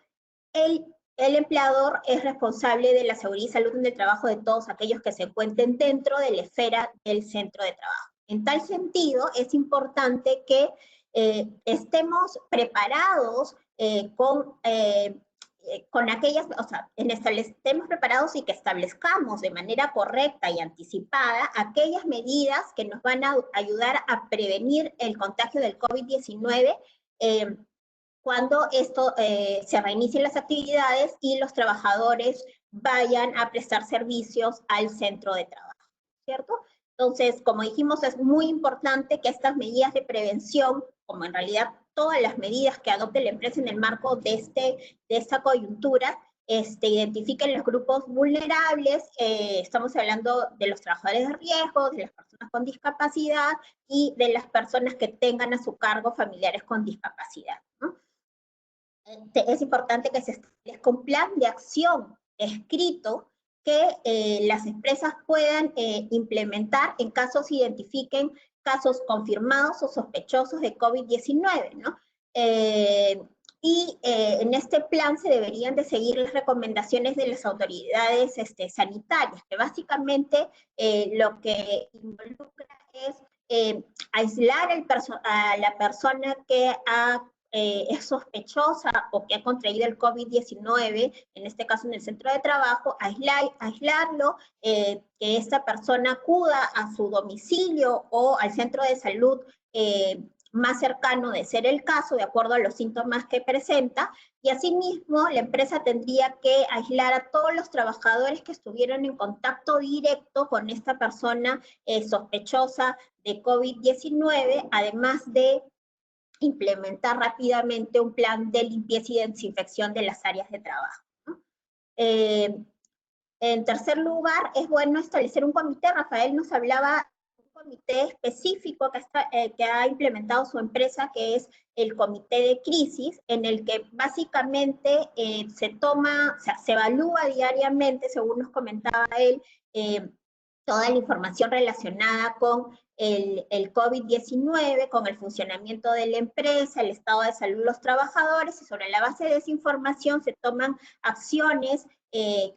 El empleador es responsable de la seguridad y salud en el trabajo de todos aquellos que se encuentren dentro de la esfera del centro de trabajo. En tal sentido, es importante que estemos preparados con aquellas, o sea, estemos preparados y que establezcamos de manera correcta y anticipada aquellas medidas que nos van a ayudar a prevenir el contagio del COVID-19 cuando se reinicien las actividades y los trabajadores vayan a prestar servicios al centro de trabajo, ¿cierto? Entonces, como dijimos, es muy importante que estas medidas de prevención, como en realidad todas las medidas que adopte la empresa en el marco de esta coyuntura, identifiquen los grupos vulnerables. Estamos hablando de los trabajadores de riesgo, de las personas con discapacidad y de las personas que tengan a su cargo familiares con discapacidad, ¿no? Es importante que se establezca un plan de acción escrito que las empresas puedan implementar en caso se identifiquen casos confirmados o sospechosos de COVID-19, ¿no? En este plan se deberían de seguir las recomendaciones de las autoridades sanitarias, que básicamente lo que involucra es aislar a la persona que es sospechosa o que ha contraído el COVID-19, en este caso en el centro de trabajo, aislarlo, que esta persona acuda a su domicilio o al centro de salud más cercano de ser el caso, de acuerdo a los síntomas que presenta, y asimismo la empresa tendría que aislar a todos los trabajadores que estuvieron en contacto directo con esta persona sospechosa de COVID-19, además de implementar rápidamente un plan de limpieza y desinfección de las áreas de trabajo, ¿no? En tercer lugar, es bueno establecer un comité. Rafael nos hablaba de un comité específico que ha implementado su empresa, que es el comité de crisis, en el que básicamente se evalúa diariamente, según nos comentaba él, toda la información relacionada con el COVID-19, con el funcionamiento de la empresa, el estado de salud de los trabajadores, y sobre la base de esa información se toman acciones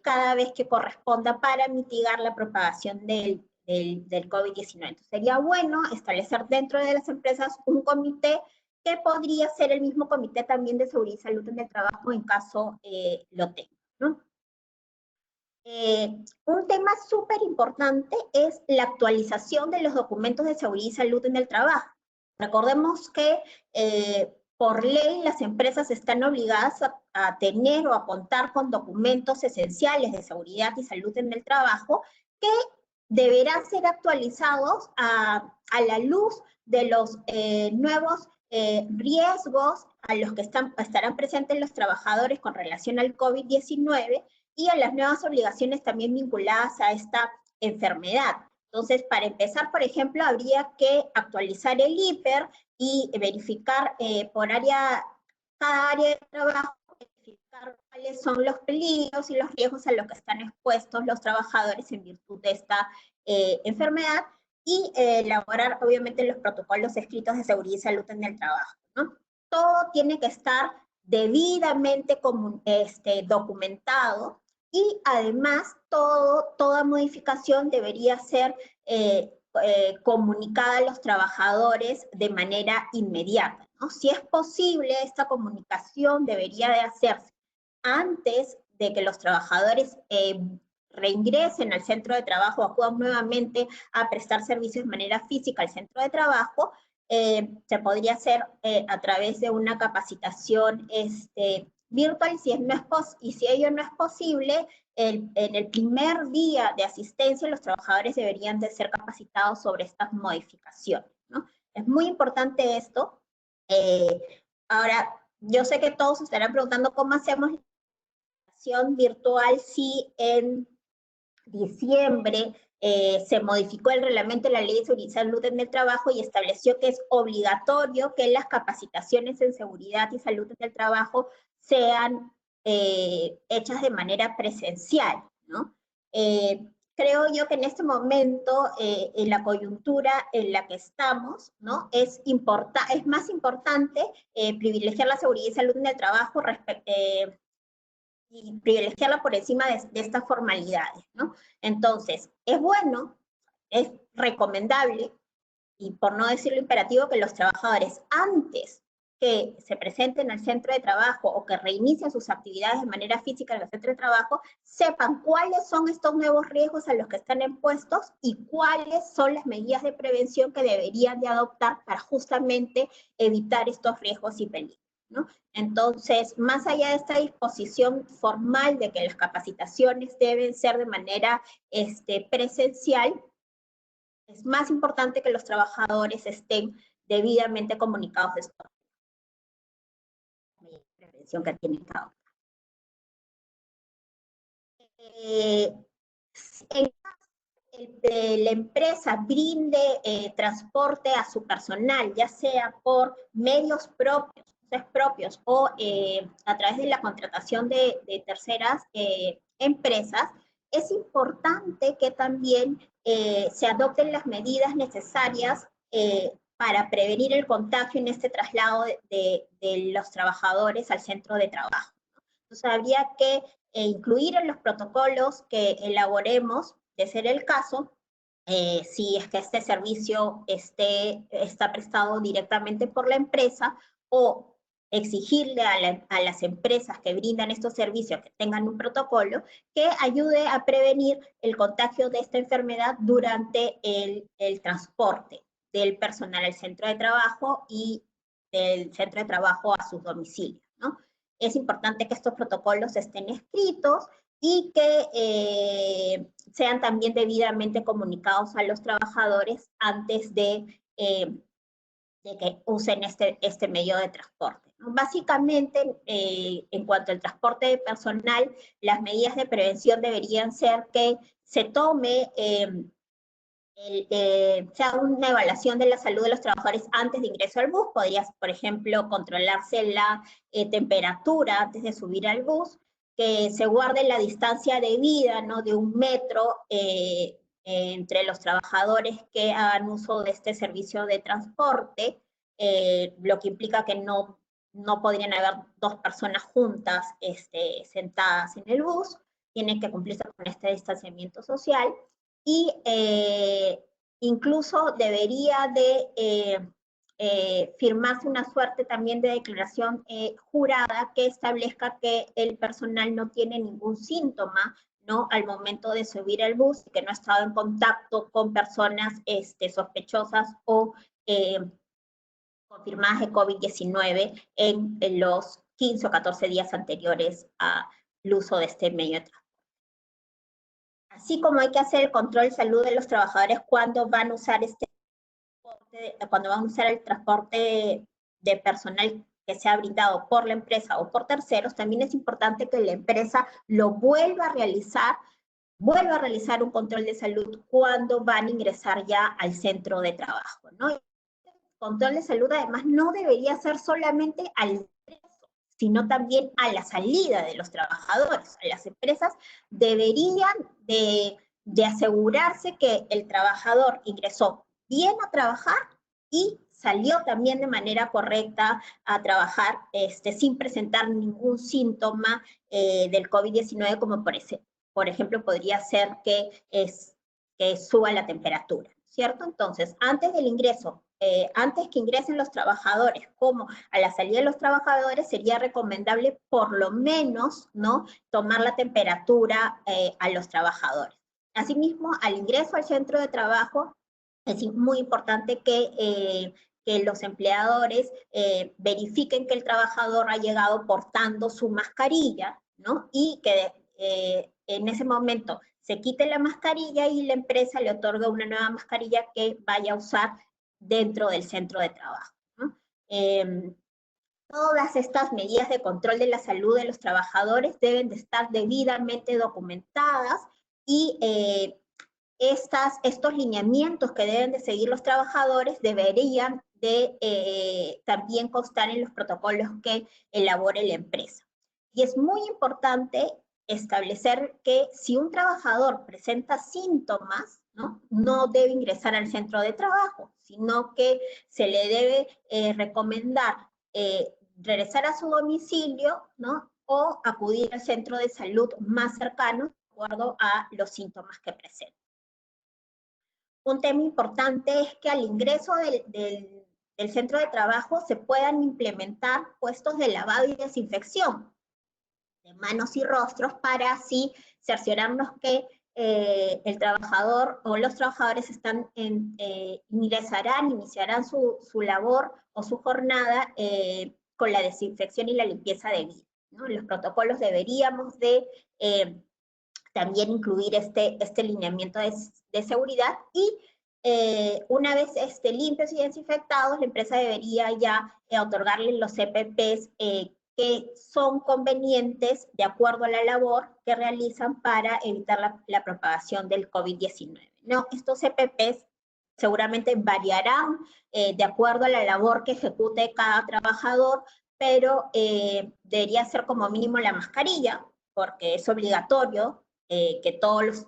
cada vez que corresponda para mitigar la propagación del COVID-19. Entonces sería bueno establecer dentro de las empresas un comité que podría ser el mismo comité también de seguridad y salud en el trabajo en caso lo tenga, ¿no? Un tema súper importante es la actualización de los documentos de seguridad y salud en el trabajo. Recordemos que por ley las empresas están obligadas a tener o a contar con documentos esenciales de seguridad y salud en el trabajo que deberán ser actualizados a la luz de los nuevos riesgos a los que estarán presentes los trabajadores con relación al COVID-19 y a las nuevas obligaciones también vinculadas a esta enfermedad. Entonces, para empezar, por ejemplo, habría que actualizar el IPER y verificar por cada área de trabajo, verificar cuáles son los peligros y los riesgos a los que están expuestos los trabajadores en virtud de esta enfermedad, y elaborar, obviamente, los protocolos escritos de seguridad y salud en el trabajo, ¿no? Todo tiene que estar debidamente documentado, y además toda modificación debería ser comunicada a los trabajadores de manera inmediata, ¿no? Si es posible, esta comunicación debería de hacerse antes de que los trabajadores reingresen al centro de trabajo, acudan nuevamente a prestar servicios de manera física al centro de trabajo. Se podría hacer a través de una capacitación virtual, y si ello no es posible, en el primer día de asistencia los trabajadores deberían de ser capacitados sobre estas modificaciones, ¿no? Es muy importante esto. Ahora, yo sé que todos estarán preguntando cómo hacemos la capacitación virtual si en diciembre se modificó el reglamento de la Ley de Seguridad y Salud en el Trabajo y estableció que es obligatorio que las capacitaciones en seguridad y salud en el trabajo sean hechas de manera presencial, ¿no? Creo yo que en este momento, en la coyuntura en la que estamos, ¿no? Es más importante privilegiar la seguridad y salud en el trabajo y privilegiarla por encima de estas formalidades, ¿no? Entonces, es bueno, es recomendable, y por no decirlo imperativo, que los trabajadores, antes que se presenten al centro de trabajo o que reinicien sus actividades de manera física en el centro de trabajo, sepan cuáles son estos nuevos riesgos a los que están expuestos y cuáles son las medidas de prevención que deberían de adoptar para justamente evitar estos riesgos y peligros, ¿no? Entonces, más allá de esta disposición formal de que las capacitaciones deben ser de manera presencial, es más importante que los trabajadores estén debidamente comunicados de esto. La prevención que tienen cada uno. En la empresa brinde transporte a su personal, ya sea por medios propios o a través de la contratación de terceras empresas, es importante que también se adopten las medidas necesarias para prevenir el contagio en este traslado de los trabajadores al centro de trabajo. Entonces habría que incluir en los protocolos que elaboremos, de ser el caso, si es que este servicio está prestado directamente por la empresa, o exigirle a las empresas que brindan estos servicios que tengan un protocolo que ayude a prevenir el contagio de esta enfermedad durante el transporte del personal al centro de trabajo y del centro de trabajo a sus domicilios, ¿no? Es importante que estos protocolos estén escritos y que sean también debidamente comunicados a los trabajadores antes de que usen este medio de transporte, ¿no? Básicamente, en cuanto al transporte de personal, las medidas de prevención deberían ser que se tome, sea una evaluación de la salud de los trabajadores antes de ingreso al bus. Podría, por ejemplo, controlarse la temperatura antes de subir al bus, que se guarde la distancia debida, ¿no? De 1 metro entre los trabajadores que hagan uso de este servicio de transporte, lo que implica que no podrían haber dos personas juntas sentadas en el bus, tienen que cumplirse con este distanciamiento social, y incluso debería de firmarse una suerte también de declaración jurada que establezca que el personal no tiene ningún síntoma, ¿no?, al momento de subir al bus, que no ha estado en contacto con personas sospechosas o confirmadas de COVID-19 en los 15 o 14 días anteriores al uso de este medio de transporte. Así como hay que hacer el control de salud de los trabajadores cuando van a usar el transporte de personal que sea brindado por la empresa o por terceros, también es importante que la empresa lo vuelva a realizar un control de salud cuando van a ingresar ya al centro de trabajo, ¿no? El control de salud además no debería ser solamente al ingreso, sino también a la salida de los trabajadores. Las empresas deberían de asegurarse que el trabajador ingresó bien a trabajar y salió también de manera correcta a trabajar sin presentar ningún síntoma del COVID-19, como por ejemplo podría ser que suba la temperatura, ¿cierto? Entonces, antes del ingreso, antes que ingresen los trabajadores, como a la salida de los trabajadores, sería recomendable por lo menos, ¿no?, tomar la temperatura a los trabajadores. Asimismo, al ingreso al centro de trabajo, es muy importante que los empleadores verifiquen que el trabajador ha llegado portando su mascarilla, ¿no?, y que en ese momento se quite la mascarilla y la empresa le otorga una nueva mascarilla que vaya a usar dentro del centro de trabajo, ¿no? Todas estas medidas de control de la salud de los trabajadores deben de estar debidamente documentadas, y estos lineamientos que deben de seguir los trabajadores deberían de también constar en los protocolos que elabore la empresa. Y es muy importante establecer que si un trabajador presenta síntomas, no debe ingresar al centro de trabajo, sino que se le debe recomendar regresar a su domicilio, ¿no?, o acudir al centro de salud más cercano de acuerdo a los síntomas que presenta. Un tema importante es que al ingreso del centro de trabajo se puedan implementar puestos de lavado y desinfección de manos y rostros, para así cerciorarnos que el trabajador o los trabajadores iniciarán su labor o su jornada con la desinfección y la limpieza debida, ¿no? Los protocolos deberíamos de también incluir este lineamiento de seguridad, y una vez limpios y desinfectados, la empresa debería ya otorgarles los EPPs que son convenientes de acuerdo a la labor que realizan para evitar la propagación del COVID-19, ¿no? Estos EPPs seguramente variarán de acuerdo a la labor que ejecute cada trabajador, pero debería ser como mínimo la mascarilla, porque es obligatorio que todos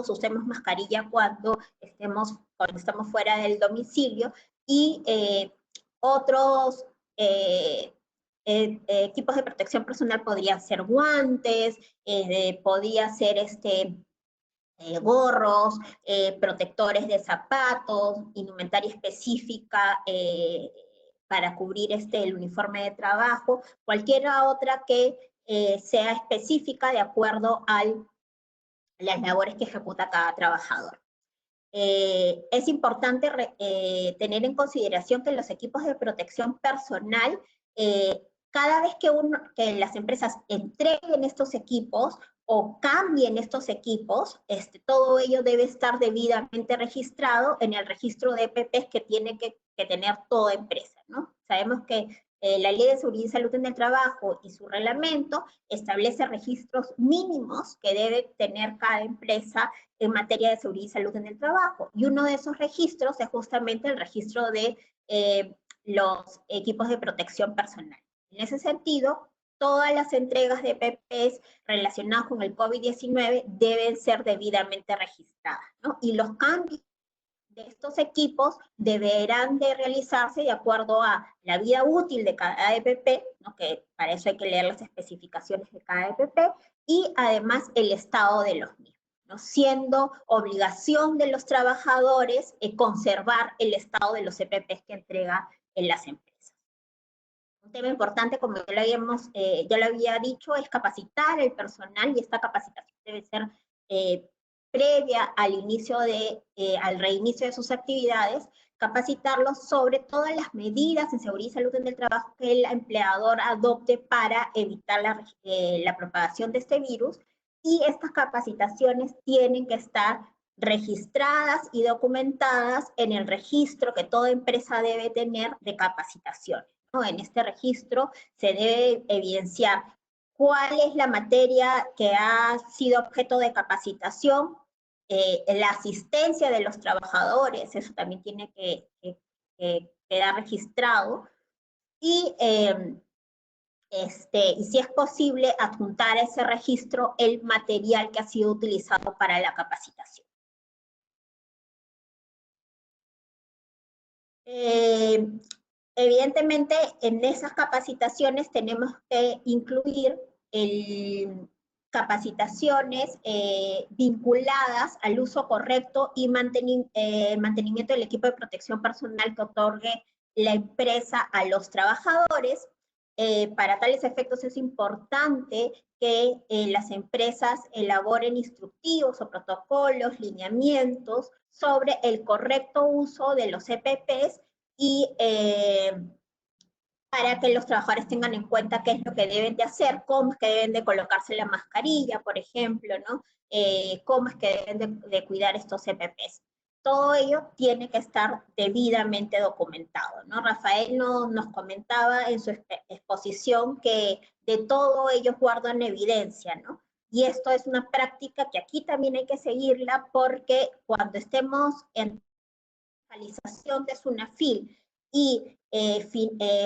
usemos mascarilla cuando estamos fuera del domicilio, y otros equipos de protección personal podrían ser guantes, podría ser gorros, protectores de zapatos, indumentaria específica para cubrir el uniforme de trabajo, cualquiera otra que sea específica de acuerdo a las labores que ejecuta cada trabajador. Es importante tener en consideración que los equipos de protección personal, cada vez que las empresas entreguen estos equipos o cambien estos equipos, todo ello debe estar debidamente registrado en el registro de EPPs que tiene que tener toda empresa, ¿no? Sabemos que la Ley de Seguridad y Salud en el Trabajo y su reglamento establece registros mínimos que debe tener cada empresa en materia de seguridad y salud en el trabajo. Y uno de esos registros es justamente el registro de los equipos de protección personal. En ese sentido, todas las entregas de EPPs relacionadas con el COVID-19 deben ser debidamente registradas, ¿no? Y los cambios de estos equipos deberán de realizarse de acuerdo a la vida útil de cada EPP, ¿no? Que para eso hay que leer las especificaciones de cada EPP, y además el estado de los mismos, ¿no? Siendo obligación de los trabajadores conservar el estado de los EPPs que entrega en las empresas. Un tema importante, como ya lo había dicho, es capacitar el personal, y esta capacitación debe ser previa al al reinicio de sus actividades, capacitarlos sobre todas las medidas en seguridad y salud en el trabajo que el empleador adopte para evitar la propagación de este virus, y estas capacitaciones tienen que estar registradas y documentadas en el registro que toda empresa debe tener de capacitaciones, ¿no? En este registro se debe evidenciar cuál es la materia que ha sido objeto de capacitación, la asistencia de los trabajadores, eso también tiene que quedar registrado, y si es posible, adjuntar a ese registro el material que ha sido utilizado para la capacitación. Evidentemente, en esas capacitaciones tenemos que incluir capacitaciones vinculadas al uso correcto y mantenimiento del equipo de protección personal que otorgue la empresa a los trabajadores. Para tales efectos es importante que las empresas elaboren instructivos o protocolos, lineamientos sobre el correcto uso de los EPPs, y para que los trabajadores tengan en cuenta qué es lo que deben de hacer, cómo es que deben de colocarse la mascarilla, por ejemplo, ¿no? Cómo es que deben de cuidar estos EPPs. Todo ello tiene que estar debidamente documentado, ¿no? Rafael nos comentaba en su exposición que de todo ellos guardan evidencia, ¿no? Y esto es una práctica que aquí también hay que seguirla, porque cuando estemos en fiscalización de SUNAFIL y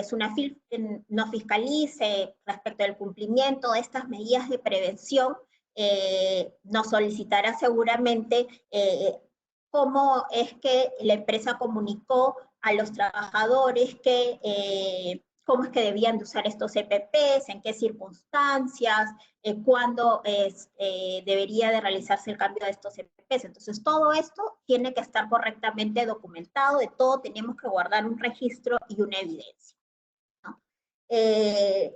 SUNAFIL nos fiscalice respecto al cumplimiento de estas medidas de prevención, nos solicitará seguramente cómo es que la empresa comunicó a los trabajadores cómo es que debían de usar estos EPPs, en qué circunstancias, cuándo debería de realizarse el cambio de estos EPPs. Entonces, todo esto tiene que estar correctamente documentado, de todo tenemos que guardar un registro y una evidencia, ¿no? Es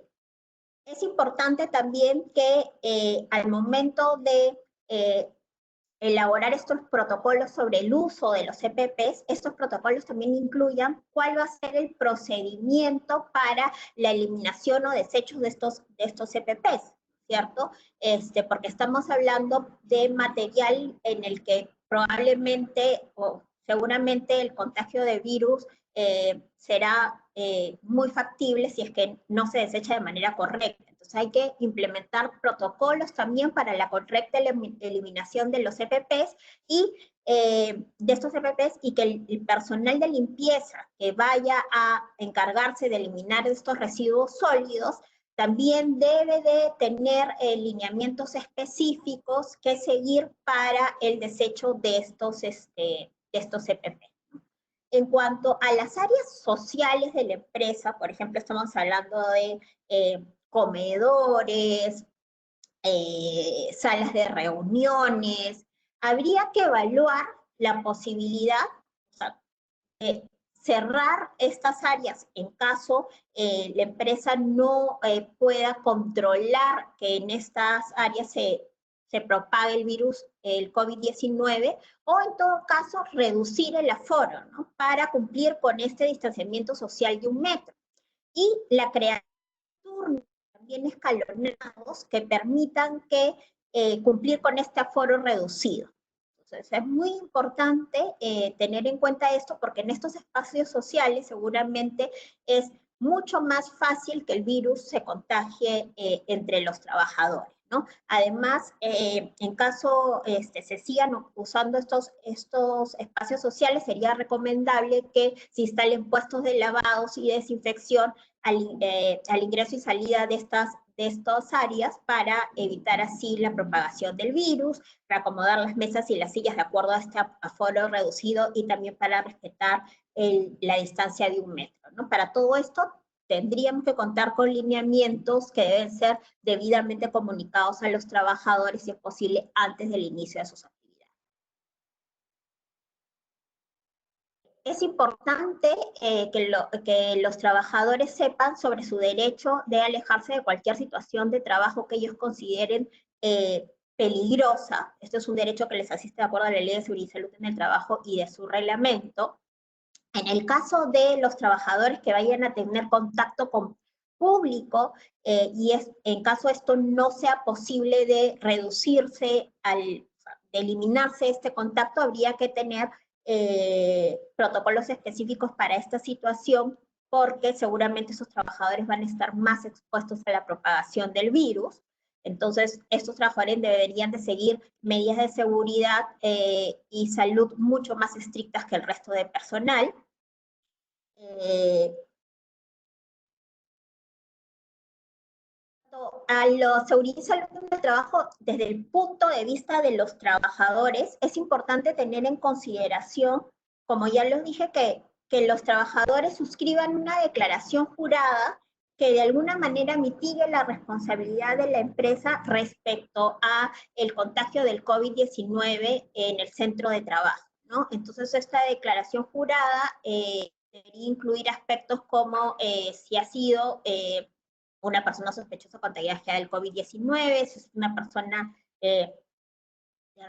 importante también que al momento de elaborar estos protocolos sobre el uso de los EPPs, estos protocolos también incluyan cuál va a ser el procedimiento para la eliminación o desecho de estos EPPs, ¿cierto? Porque estamos hablando de material en el que probablemente o seguramente el contagio de virus será muy factible si es que no se desecha de manera correcta. Entonces hay que implementar protocolos también para la correcta eliminación de los EPPs y de estos EPPs, y que el personal de limpieza que vaya a encargarse de eliminar estos residuos sólidos también debe de tener lineamientos específicos que seguir para el desecho de estos EPPs. En cuanto a las áreas sociales de la empresa, por ejemplo, estamos hablando de comedores, salas de reuniones, habría que evaluar la posibilidad, o sea, de cerrar estas áreas en caso la empresa no pueda controlar que en estas áreas se propague el virus, el COVID-19, o en todo caso reducir el aforo, ¿no? Para cumplir con este distanciamiento social de 1 metro. Y la creación de turnos también escalonados que permitan cumplir con este aforo reducido. Entonces, es muy importante tener en cuenta esto, porque en estos espacios sociales seguramente es mucho más fácil que el virus se contagie entre los trabajadores, ¿no? Además, en caso se sigan usando estos espacios sociales, sería recomendable que se instalen puestos de lavados y desinfección al ingreso y salida de de estas áreas para evitar así la propagación del virus, para acomodar las mesas y las sillas de acuerdo a este aforo reducido y también para respetar la distancia de 1 metro, ¿no? Para todo esto tendríamos que contar con lineamientos que deben ser debidamente comunicados a los trabajadores, si es posible, antes del inicio de sus actividades. Es importante que los trabajadores sepan sobre su derecho de alejarse de cualquier situación de trabajo que ellos consideren peligrosa. Esto es un derecho que les asiste de acuerdo a la Ley de Seguridad y Salud en el Trabajo y de su reglamento. En el caso de los trabajadores que vayan a tener contacto con público en caso esto no sea posible de reducirse, de eliminarse este contacto, habría que tener protocolos específicos para esta situación, porque seguramente esos trabajadores van a estar más expuestos a la propagación del virus. Entonces, estos trabajadores deberían de seguir medidas de seguridad y salud mucho más estrictas que el resto del personal. A la seguridad y salud del trabajo, desde el punto de vista de los trabajadores, es importante tener en consideración, como ya les dije, que los trabajadores suscriban una declaración jurada que de alguna manera mitigue la responsabilidad de la empresa respecto a el contagio del COVID-19 en el centro de trabajo, ¿no? Entonces, esta declaración jurada debería incluir aspectos como si ha sido una persona sospechosa contagiada del COVID-19, si es una persona de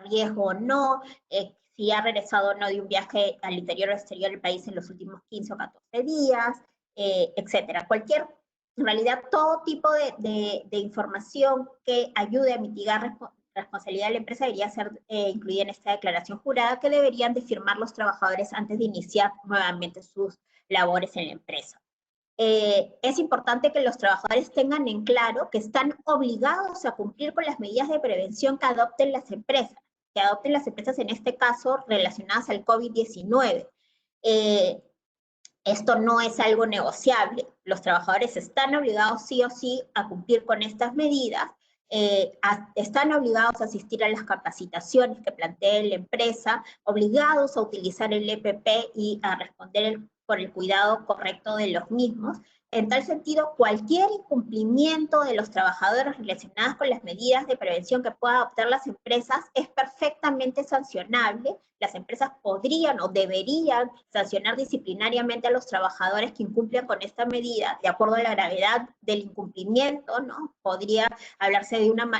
riesgo o no, si ha regresado o no de un viaje al interior o exterior del país en los últimos 15 o 14 días, etcétera. En realidad, todo tipo de información que ayude a mitigar responsabilidad de la empresa debería ser incluida en esta declaración jurada que deberían de firmar los trabajadores antes de iniciar nuevamente sus labores en la empresa. Es importante que los trabajadores tengan en claro que están obligados a cumplir con las medidas de prevención que adopten las empresas en este caso relacionadas al COVID-19. Esto no es algo negociable. Los trabajadores están obligados sí o sí a cumplir con estas medidas, están obligados a asistir a las capacitaciones que plantee la empresa, obligados a utilizar el EPP y a responder por el cuidado correcto de los mismos. En tal sentido, cualquier incumplimiento de los trabajadores relacionados con las medidas de prevención que puedan adoptar las empresas es perfectamente sancionable. Las empresas podrían o deberían sancionar disciplinariamente a los trabajadores que incumplen con esta medida, de acuerdo a la gravedad del incumplimiento, ¿no? Podría hablarse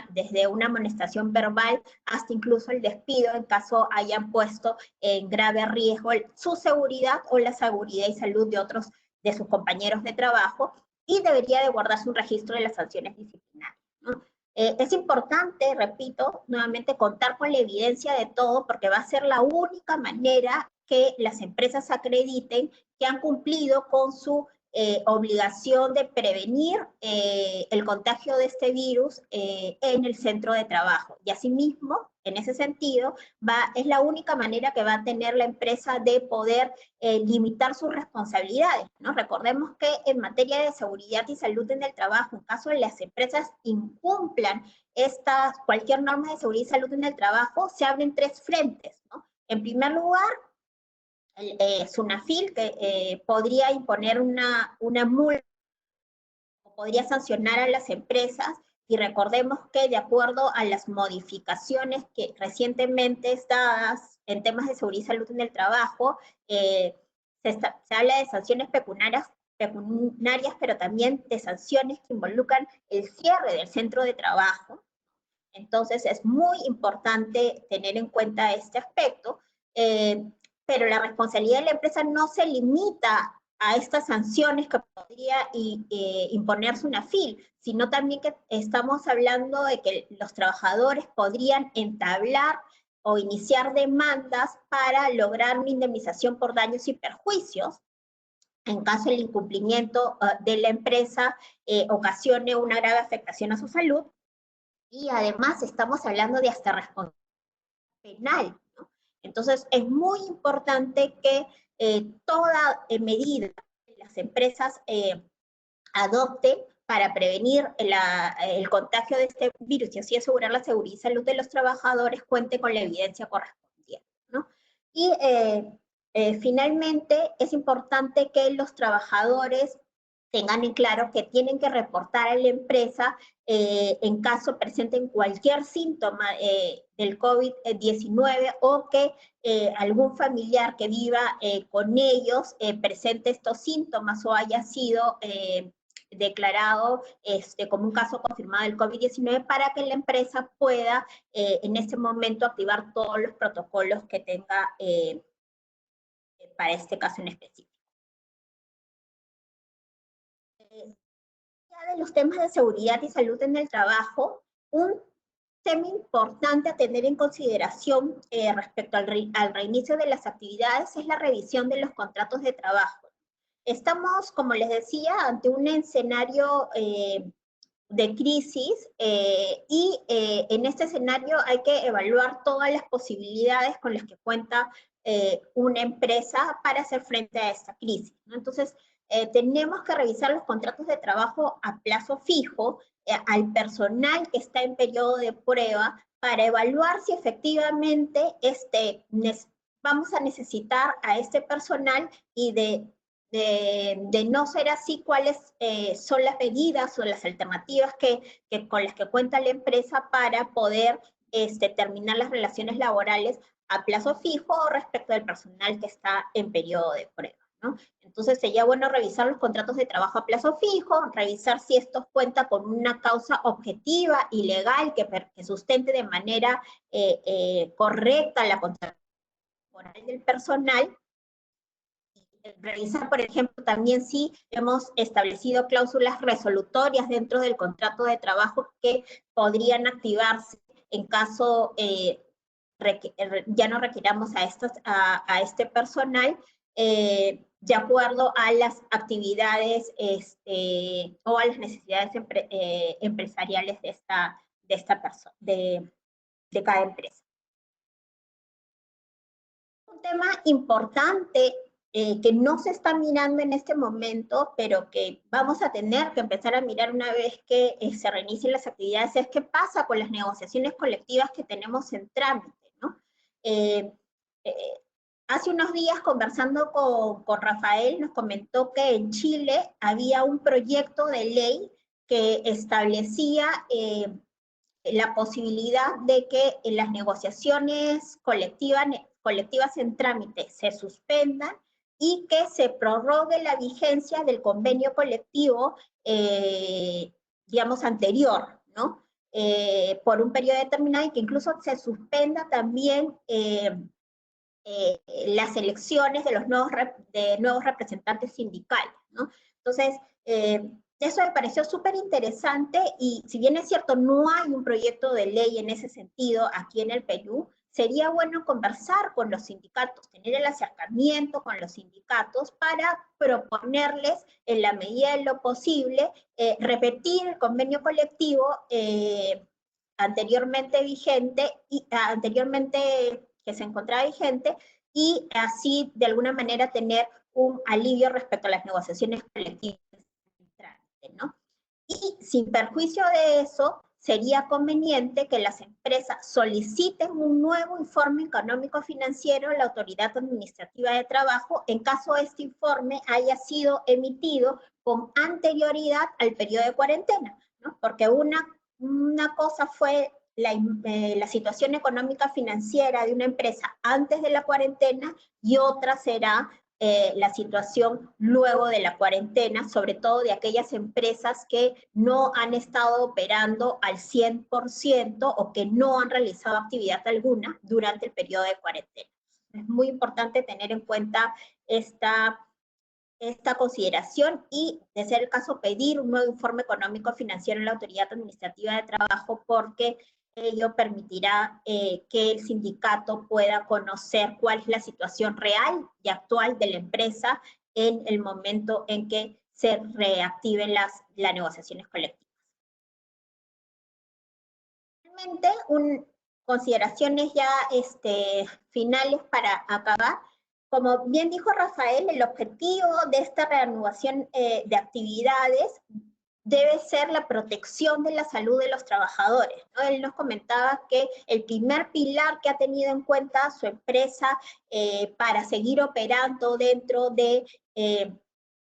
desde una amonestación verbal hasta incluso el despido en caso hayan puesto en grave riesgo su seguridad o la seguridad y salud de otros de sus compañeros de trabajo, y debería de guardarse un registro de las sanciones disciplinarias, ¿no? Es importante, repito, nuevamente contar con la evidencia de todo, porque va a ser la única manera que las empresas acrediten que han cumplido con su obligación de prevenir el contagio de este virus en el centro de trabajo. Y asimismo, en ese sentido, es la única manera que va a tener la empresa de poder limitar sus responsabilidades, ¿no? Recordemos que en materia de seguridad y salud en el trabajo, en caso de las empresas incumplan cualquier norma de seguridad y salud en el trabajo, se abren 3 frentes, ¿no? En primer lugar, SUNAFIL, que podría imponer una multa o podría sancionar a las empresas, y recordemos que de acuerdo a las modificaciones que recientemente dadas en temas de seguridad y salud en el trabajo, se habla de sanciones pecuniarias, pero también de sanciones que involucran el cierre del centro de trabajo. Entonces es muy importante tener en cuenta este aspecto, pero la responsabilidad de la empresa no se limita a estas sanciones que podría imponer SUNAFIL, sino también que estamos hablando de que los trabajadores podrían entablar o iniciar demandas para lograr una indemnización por daños y perjuicios, en caso el incumplimiento de la empresa ocasione una grave afectación a su salud, y además estamos hablando de hasta responsabilidad penal, ¿no? Entonces es muy importante que toda medida que las empresas adopten para prevenir el contagio de este virus y así asegurar la seguridad y salud de los trabajadores, cuente con la evidencia correspondiente, ¿no? Y finalmente es importante que los trabajadores tengan en claro que tienen que reportar a la empresa en caso presenten cualquier síntoma del COVID-19 o que algún familiar que viva con ellos presente estos síntomas o haya sido declarado como un caso confirmado del COVID-19 para que la empresa pueda en ese momento activar todos los protocolos que tenga para este caso en específico. Ya de los temas de seguridad y salud en el trabajo, un tema importante a tener en consideración respecto al reinicio de las actividades es la revisión de los contratos de trabajo. Estamos, como les decía, ante un escenario de crisis y en este escenario hay que evaluar todas las posibilidades con las que cuenta una empresa para hacer frente a esta crisis, ¿no? Entonces, tenemos que revisar los contratos de trabajo a plazo fijo al personal que está en periodo de prueba para evaluar si efectivamente vamos a necesitar a este personal y de no ser así, cuáles son las medidas o las alternativas con las que cuenta la empresa para poder terminar las relaciones laborales a plazo fijo respecto del personal que está en periodo de prueba, ¿no? Entonces sería bueno revisar los contratos de trabajo a plazo fijo, revisar si estos cuentan con una causa objetiva y legal que sustente de manera correcta la contratación laboral del personal. Revisar, por ejemplo, también si hemos establecido cláusulas resolutorias dentro del contrato de trabajo que podrían activarse en caso ya no requiramos a este personal de acuerdo a las actividades o a las necesidades empresariales de cada empresa. Un tema importante que no se está mirando en este momento, pero que vamos a tener que empezar a mirar una vez que se reinicien las actividades, es qué pasa con las negociaciones colectivas que tenemos en trámite, ¿no? Hace unos días, conversando con Rafael, nos comentó que en Chile había un proyecto de ley que establecía la posibilidad de que las negociaciones colectivas en trámite se suspendan y que se prorrogue la vigencia del convenio colectivo, digamos, anterior, ¿no? Por un periodo determinado y que incluso se suspenda también las elecciones de los nuevos representantes sindicales, ¿no? Entonces, eso me pareció súper interesante y si bien es cierto, no hay un proyecto de ley en ese sentido aquí en el Perú, sería bueno conversar con los sindicatos, tener el acercamiento con los sindicatos para proponerles, en la medida de lo posible, repetir el convenio colectivo anteriormente vigente y que se encontraba vigente y así de alguna manera tener un alivio respecto a las negociaciones colectivas, ¿no? Y sin perjuicio de eso, sería conveniente que las empresas soliciten un nuevo informe económico financiero a la Autoridad Administrativa de Trabajo en caso este informe haya sido emitido con anterioridad al periodo de cuarentena, ¿no? Porque una cosa fue la situación económica financiera de una empresa antes de la cuarentena y otra será la situación luego de la cuarentena, sobre todo de aquellas empresas que no han estado operando al 100% o que no han realizado actividad alguna durante el periodo de cuarentena. Es muy importante tener en cuenta esta consideración y, de ser el caso, pedir un nuevo informe económico financiero en la Autoridad Administrativa de Trabajo porque ello permitirá que el sindicato pueda conocer cuál es la situación real y actual de la empresa en el momento en que se reactiven las negociaciones colectivas. Finalmente, consideraciones ya finales para acabar. Como bien dijo Rafael, el objetivo de esta reanudación de actividades debe ser la protección de la salud de los trabajadores, ¿no? Él nos comentaba que el primer pilar que ha tenido en cuenta su empresa para seguir operando dentro de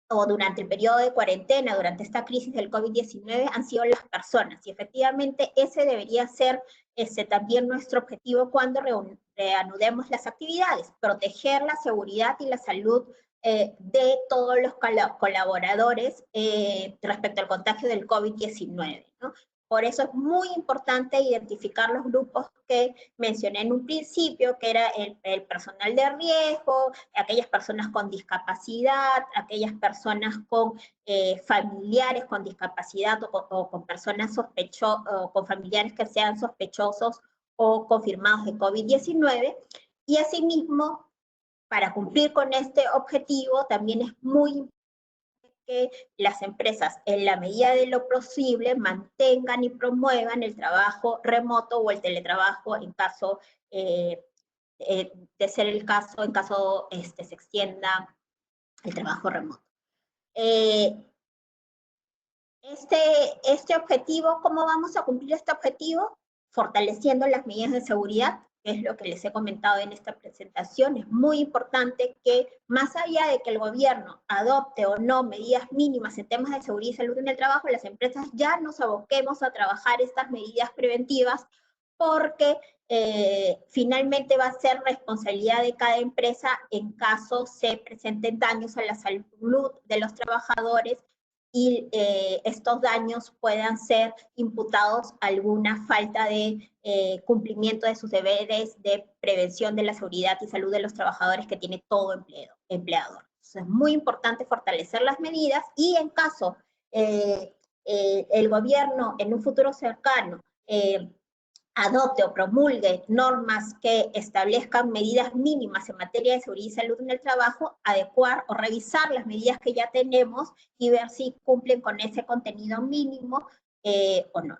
o durante el periodo de cuarentena, durante esta crisis del COVID-19, han sido las personas. Y efectivamente ese debería ser también nuestro objetivo cuando reanudemos las actividades, proteger la seguridad y la salud de todos los colaboradores respecto al contagio del COVID-19, ¿no? Por eso es muy importante identificar los grupos que mencioné en un principio, que era el personal de riesgo, aquellas personas con discapacidad, aquellas personas con familiares con discapacidad o con personas o con familiares que sean sospechosos o confirmados de COVID-19. Y asimismo, para cumplir con este objetivo, también es muy importante que las empresas, en la medida de lo posible, mantengan y promuevan el trabajo remoto o el teletrabajo en caso de ser el caso, en caso se extienda el trabajo remoto. Este objetivo, ¿cómo vamos a cumplir este objetivo? Fortaleciendo las medidas de seguridad, que es lo que les he comentado en esta presentación. Es muy importante que, más allá de que el gobierno adopte o no medidas mínimas en temas de seguridad y salud en el trabajo, las empresas ya nos aboquemos a trabajar estas medidas preventivas, porque finalmente va a ser responsabilidad de cada empresa en caso se presenten daños a la salud de los trabajadores y estos daños puedan ser imputados a alguna falta de cumplimiento de sus deberes de prevención de la seguridad y salud de los trabajadores que tiene todo empleador. Entonces, es muy importante fortalecer las medidas y en caso el gobierno en un futuro cercano adopte o promulgue normas que establezcan medidas mínimas en materia de seguridad y salud en el trabajo, adecuar o revisar las medidas que ya tenemos y ver si cumplen con ese contenido mínimo o no.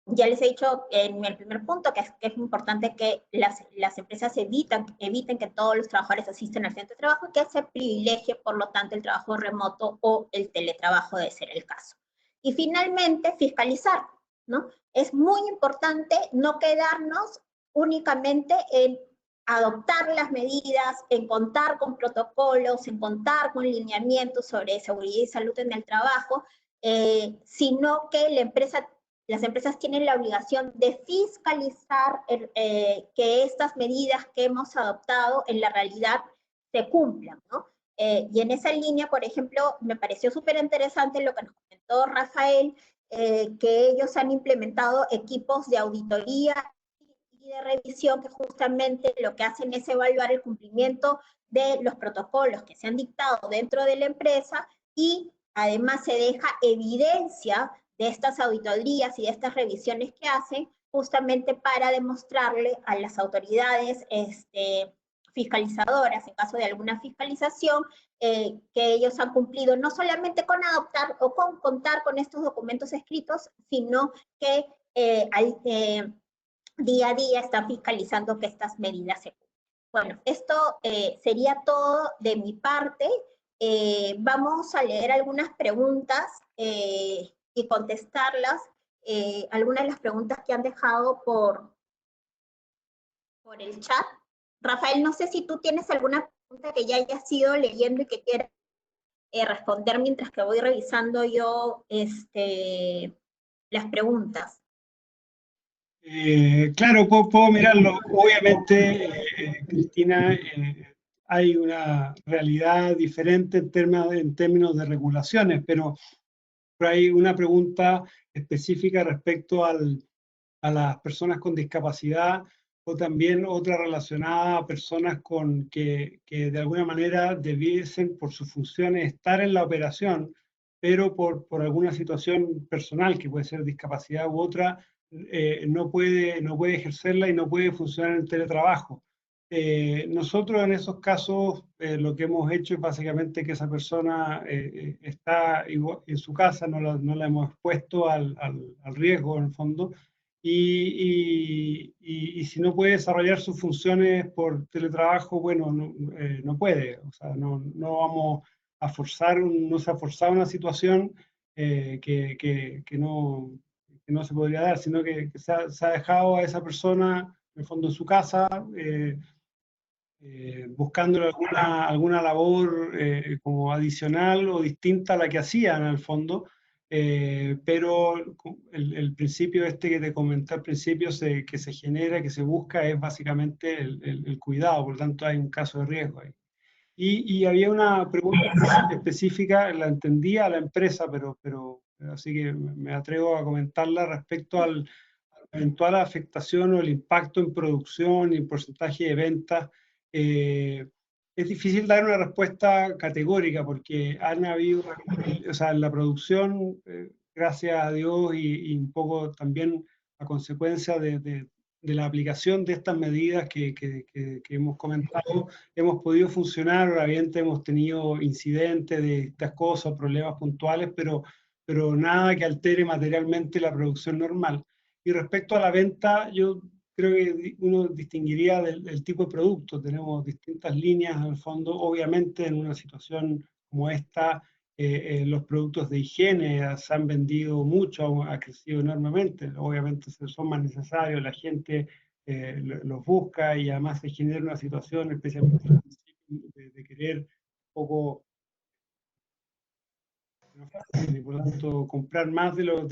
Ya les he dicho en el primer punto que es importante que las empresas eviten que todos los trabajadores asistan al centro de trabajo y que se privilegie, por lo tanto, el trabajo remoto o el teletrabajo de ser el caso. Y finalmente, fiscalizar, ¿no? Es muy importante no quedarnos únicamente en adoptar las medidas, en contar con protocolos, en contar con lineamientos sobre seguridad y salud en el trabajo, sino que las empresas tienen la obligación de fiscalizar que estas medidas que hemos adoptado en la realidad se cumplan, ¿no? Y en esa línea, por ejemplo, me pareció súper interesante lo que nos comentó Rafael, que ellos han implementado equipos de auditoría y de revisión que justamente lo que hacen es evaluar el cumplimiento de los protocolos que se han dictado dentro de la empresa y además se deja evidencia de estas auditorías y de estas revisiones que hacen justamente para demostrarle a las autoridades fiscalizadoras, en caso de alguna fiscalización, que ellos han cumplido no solamente con adoptar o con contar con estos documentos escritos, sino que día a día están fiscalizando que estas medidas se cumplen. Bueno, esto sería todo de mi parte. Vamos a leer algunas preguntas y contestarlas. Algunas de las preguntas que han dejado por el chat. Rafael, no sé si tú tienes alguna pregunta que ya hayas ido leyendo y que quieras responder mientras que voy revisando yo las preguntas. Claro, puedo mirarlo. Obviamente, Cristina, hay una realidad diferente en términos de regulaciones, pero hay una pregunta específica respecto a las personas con discapacidad o también otra relacionada a personas que de alguna manera debiesen por sus funciones estar en la operación, pero por alguna situación personal, que puede ser discapacidad u otra, no puede ejercerla y no puede funcionar en el teletrabajo. Nosotros en esos casos lo que hemos hecho es básicamente que esa persona está en su casa, no la hemos expuesto al riesgo en el fondo, y si no puede desarrollar sus funciones por teletrabajo, bueno, no puede, o sea, no vamos forzar, no se ha forzado una situación que no se podría dar, sino que se ha dejado a esa persona, en el fondo, en su casa, buscando alguna labor como adicional o distinta a la que hacían en el fondo, pero el principio este que te comenté al principio que se genera, que se busca, es básicamente el cuidado, por lo tanto hay un caso de riesgo ahí. Y había una pregunta específica, la entendía a la empresa, pero así que me atrevo a comentarla respecto a la eventual afectación o el impacto en producción y en porcentaje de ventas. Es difícil dar una respuesta categórica porque han habido, o sea, en la producción, gracias a Dios y un poco también a consecuencia de la aplicación de estas medidas que hemos comentado, hemos podido funcionar. Obviamente hemos tenido incidentes de estas cosas, problemas puntuales, pero nada que altere materialmente la producción normal. Y respecto a la venta, yo creo que uno distinguiría del tipo de producto. Tenemos distintas líneas en el fondo. Obviamente en una situación como esta, los productos de higiene se han vendido mucho, ha crecido enormemente. Obviamente son más necesarios, la gente los busca y además se genera una situación, especialmente de querer un poco, y por lo tanto, comprar más del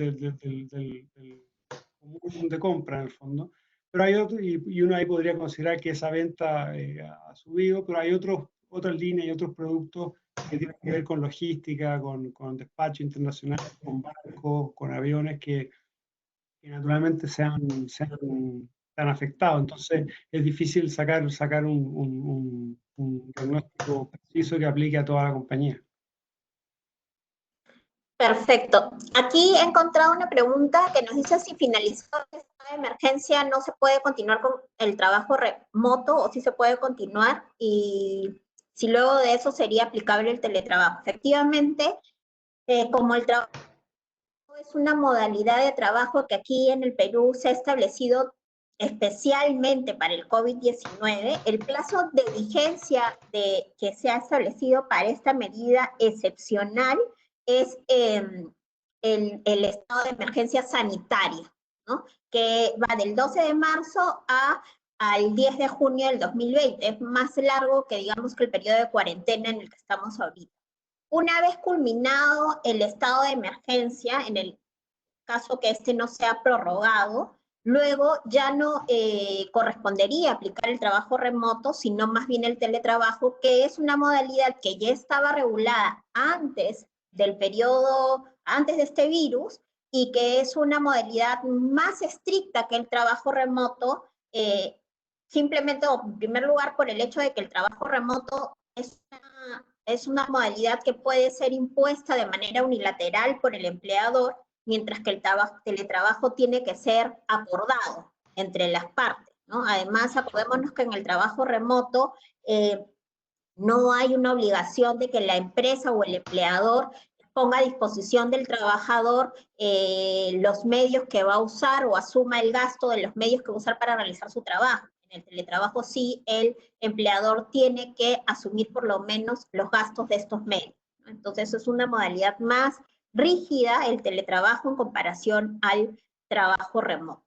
común de compra en el fondo. Pero hay otro, y uno ahí podría considerar que esa venta ha subido, pero hay otras líneas y otros productos que tienen que ver con logística, con despacho internacional, con barcos, con aviones que naturalmente se han afectado. Entonces es difícil sacar un diagnóstico preciso que aplique a toda la compañía. Perfecto. Aquí he encontrado una pregunta que nos dice si finalizó el estado de emergencia no se puede continuar con el trabajo remoto o si se puede continuar y si luego de eso sería aplicable el teletrabajo. Efectivamente, como el trabajo es una modalidad de trabajo que aquí en el Perú se ha establecido especialmente para el COVID-19, el plazo de vigencia que se ha establecido para esta medida excepcional es el estado de emergencia sanitaria, ¿no? Que va del 12 de marzo al 10 de junio del 2020. Es más largo que, digamos, que el periodo de cuarentena en el que estamos ahorita. Una vez culminado el estado de emergencia, en el caso que este no sea prorrogado, luego ya no correspondería aplicar el trabajo remoto, sino más bien el teletrabajo, que es una modalidad que ya estaba regulada antes del periodo, antes de este virus, y que es una modalidad más estricta que el trabajo remoto, simplemente, o en primer lugar, por el hecho de que el trabajo remoto es una modalidad que puede ser impuesta de manera unilateral por el empleador, mientras que el teletrabajo tiene que ser acordado entre las partes, ¿no? Además, acordémonos que en el trabajo remoto no hay una obligación de que la empresa o el empleador ponga a disposición del trabajador los medios que va a usar o asuma el gasto de los medios que va a usar para realizar su trabajo. En el teletrabajo sí, el empleador tiene que asumir por lo menos los gastos de estos medios, ¿no? Entonces es una modalidad más rígida el teletrabajo en comparación al trabajo remoto.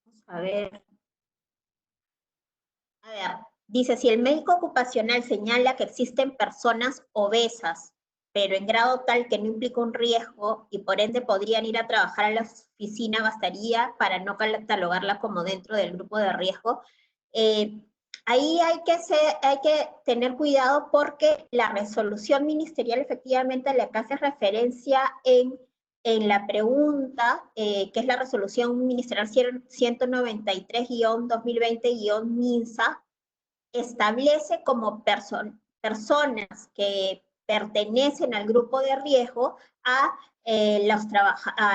Vamos a ver. A ver, dice, si el médico ocupacional señala que existen personas obesas, pero en grado tal que no implica un riesgo y por ende podrían ir a trabajar a la oficina, bastaría para no catalogarla como dentro del grupo de riesgo. Ahí hay que tener cuidado porque la resolución ministerial efectivamente a la que hace referencia en la pregunta, que es la resolución ministerial 193-2020-MINSA, establece como personas que pertenecen al grupo de riesgo a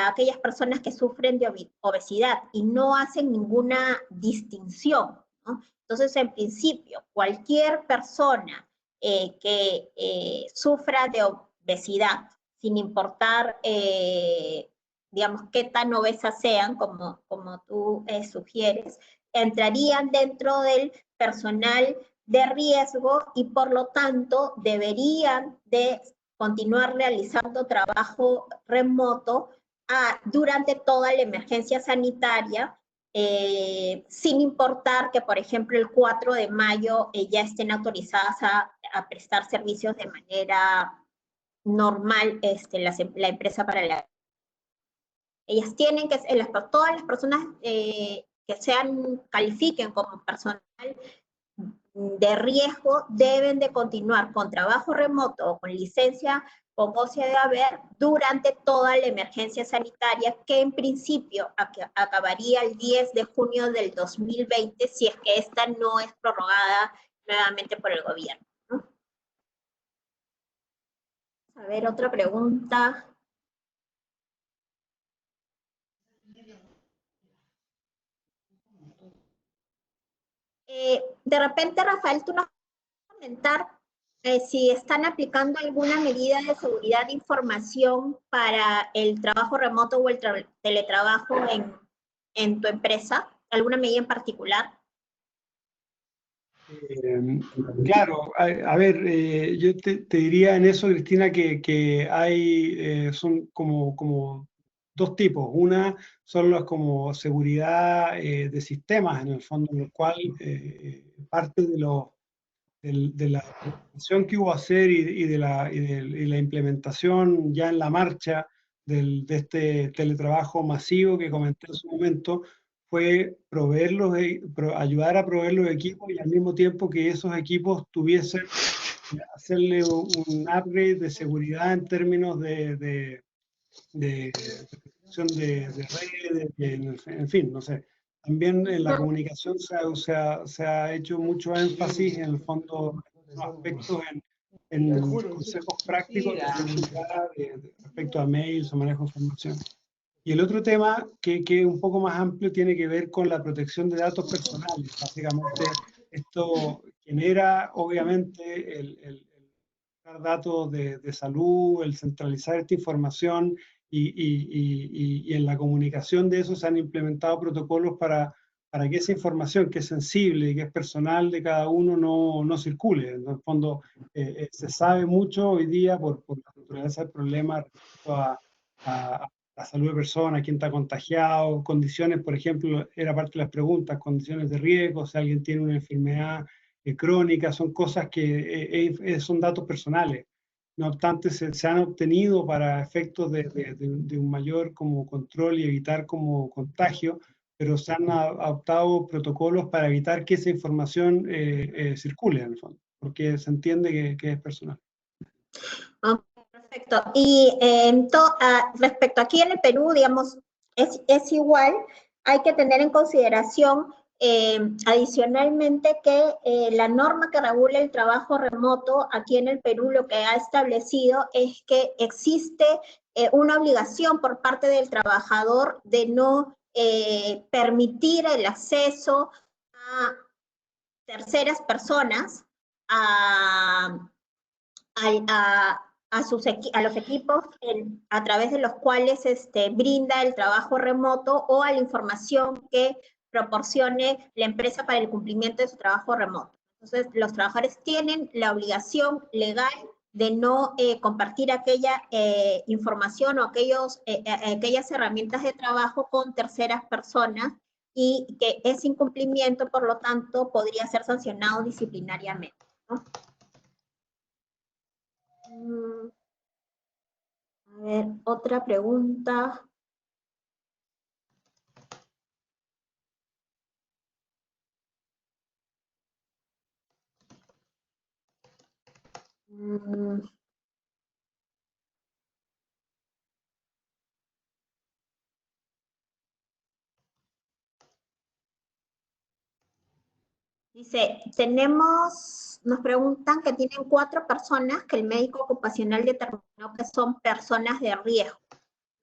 aquellas personas que sufren de obesidad y no hacen ninguna distinción, ¿no? Entonces, en principio, cualquier persona que sufra de obesidad, sin importar, digamos, qué tan obesas sean, como tú sugieres, entrarían dentro del personal de riesgo y por lo tanto deberían de continuar realizando trabajo remoto durante toda la emergencia sanitaria, sin importar que, por ejemplo, el 4 de mayo ya estén autorizadas a prestar servicios de manera normal la empresa para la... Ellas tienen que, todas las personas que califiquen como personal de riesgo deben de continuar con trabajo remoto o con licencia con goce de haber durante toda la emergencia sanitaria, que en principio acabaría el 10 de junio del 2020 si es que esta no es prorrogada nuevamente por el gobierno, ¿no? A ver, otra pregunta. De repente, Rafael, tú nos vas a comentar si están aplicando alguna medida de seguridad de información para el trabajo remoto o el teletrabajo en tu empresa, alguna medida en particular. Claro, a ver, yo te diría en eso, Cristina, que hay, son como dos tipos. Una son las como seguridad de sistemas, en el fondo, en el cual parte de la acción que hubo a hacer y de la implementación ya en la marcha de este teletrabajo masivo que comenté en su momento, fue ayudar a proveer los equipos y al mismo tiempo que esos equipos tuviesen, hacerle un upgrade de seguridad en términos de protección de redes, en fin, no sé. También en la comunicación se ha hecho mucho énfasis en el fondo aspectos en consejos prácticos de seguridad respecto a mails o manejo de información. Y el otro tema, que es un poco más amplio, tiene que ver con la protección de datos personales. Básicamente, esto genera, obviamente, el dar datos de salud, el centralizar esta información y en la comunicación de eso se han implementado protocolos para que esa información que es sensible y que es personal de cada uno no circule. En el fondo, se sabe mucho hoy día por la naturaleza del problema respecto a la salud de personas, quién está contagiado, condiciones, por ejemplo, era parte de las preguntas, condiciones de riesgo, si alguien tiene una enfermedad crónica, son cosas que son datos personales. No obstante, se han obtenido para efectos de un mayor como control y evitar como contagio, pero se han adoptado protocolos para evitar que esa información circule en el fondo, porque se entiende que es personal. Perfecto. Y respecto aquí en el Perú, digamos, es igual, hay que tener en consideración adicionalmente que la norma que regula el trabajo remoto aquí en el Perú lo que ha establecido es que existe una obligación por parte del trabajador de no permitir el acceso a terceras personas a los equipos a través de los cuales brinda el trabajo remoto o a la información que proporcione la empresa para el cumplimiento de su trabajo remoto. Entonces, los trabajadores tienen la obligación legal de no compartir aquella información o aquellas herramientas de trabajo con terceras personas y que ese incumplimiento, por lo tanto, podría ser sancionado disciplinariamente, ¿no? A ver, otra pregunta. Dice, nos preguntan que tienen 4 personas que el médico ocupacional determinó que son personas de riesgo,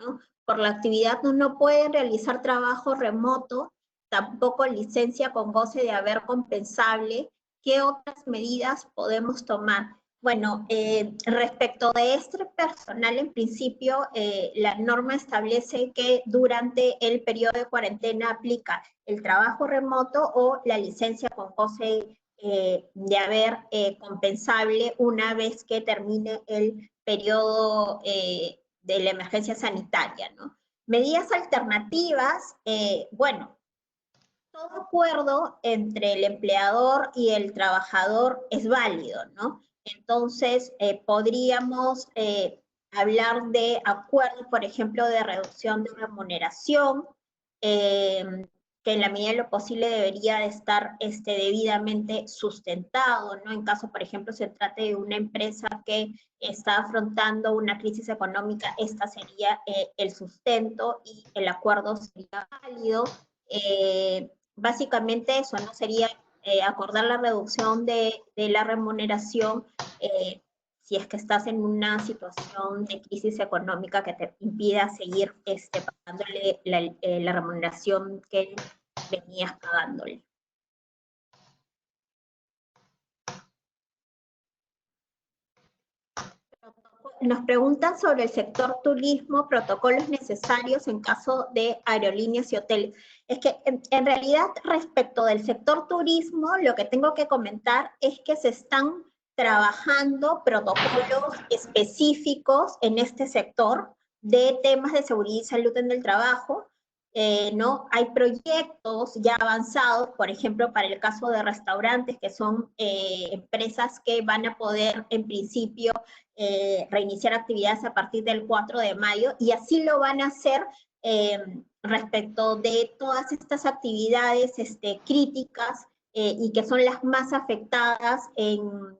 ¿no? Por la actividad no pueden realizar trabajo remoto, tampoco licencia con goce de haber compensable. ¿Qué otras medidas podemos tomar? Bueno, respecto de este personal, en principio, la norma establece que durante el periodo de cuarentena aplica el trabajo remoto o la licencia con goce de haber compensable una vez que termine el periodo de la emergencia sanitaria, ¿no? Medidas alternativas, bueno, todo acuerdo entre el empleador y el trabajador es válido, ¿no? Entonces, podríamos hablar de acuerdos, por ejemplo, de reducción de remuneración, que en la medida de lo posible debería de estar debidamente sustentado, ¿no? En caso, por ejemplo, se trate de una empresa que está afrontando una crisis económica, esta sería el sustento y el acuerdo sería válido. Básicamente eso, ¿no? Sería acordar la reducción de la remuneración si es que estás en una situación de crisis económica que te impida seguir pagándole la remuneración que venías pagándole. Nos preguntan sobre el sector turismo, protocolos necesarios en caso de aerolíneas y hoteles. Es que en realidad respecto del sector turismo, lo que tengo que comentar es que se están trabajando protocolos específicos en este sector de temas de seguridad y salud en el trabajo. ¿No? Hay proyectos ya avanzados, por ejemplo, para el caso de restaurantes, que son empresas que van a poder, en principio, reiniciar actividades a partir del 4 de mayo, y así lo van a hacer respecto de todas estas actividades críticas y que son las más afectadas en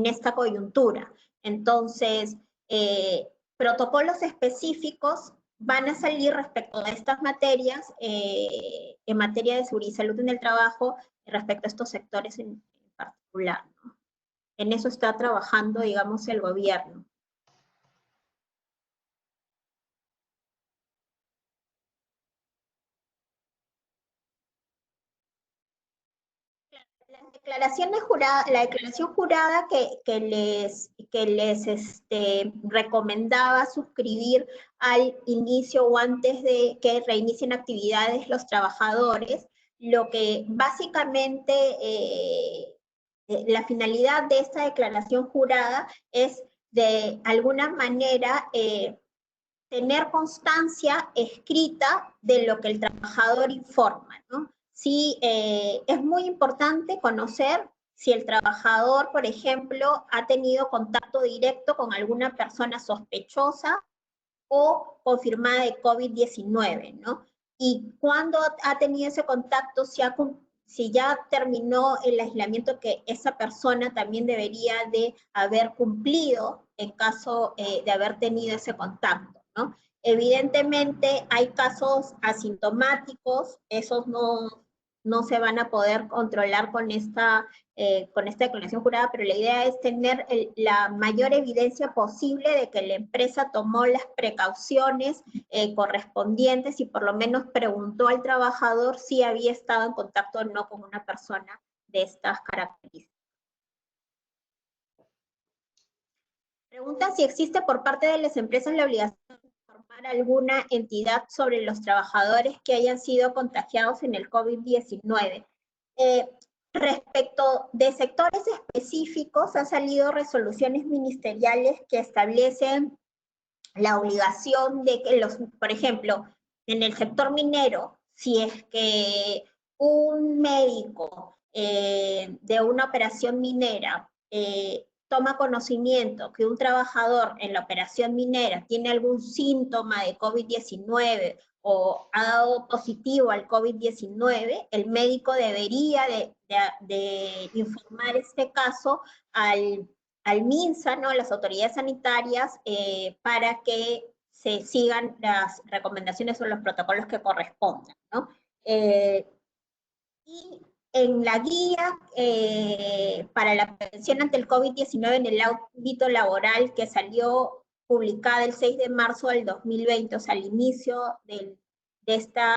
esta coyuntura. Entonces, protocolos específicos van a salir respecto de estas materias, en materia de seguridad y salud en el trabajo, respecto a estos sectores en particular, ¿no? En eso está trabajando, digamos, el gobierno. La declaración jurada que les recomendaba suscribir al inicio o antes de que reinicien actividades los trabajadores, lo que básicamente la finalidad de esta declaración jurada es de alguna manera tener constancia escrita de lo que el trabajador informa, ¿no? Sí, es muy importante conocer si el trabajador, por ejemplo, ha tenido contacto directo con alguna persona sospechosa o confirmada de COVID-19, ¿no? Y cuando ha tenido ese contacto, si ya terminó el aislamiento que esa persona también debería de haber cumplido en caso de haber tenido ese contacto, ¿no? Evidentemente hay casos asintomáticos, esos no se van a poder controlar con esta declaración jurada, pero la idea es tener la mayor evidencia posible de que la empresa tomó las precauciones correspondientes y por lo menos preguntó al trabajador si había estado en contacto o no con una persona de estas características. Pregunta si existe por parte de las empresas la obligación de informar a alguna entidad sobre los trabajadores que hayan sido contagiados en el COVID-19. Respecto de sectores específicos, han salido resoluciones ministeriales que establecen la obligación de que por ejemplo, en el sector minero, si es que un médico de una operación minera toma conocimiento que un trabajador en la operación minera tiene algún síntoma de COVID-19 o ha dado positivo al COVID-19, el médico debería de informar este caso al MINSA, ¿no? Las autoridades sanitarias, para que se sigan las recomendaciones o los protocolos que correspondan, ¿no? Y en la guía para la prevención ante el COVID-19 en el ámbito laboral que salió publicada el 6 de marzo del 2020, o sea, al inicio de esta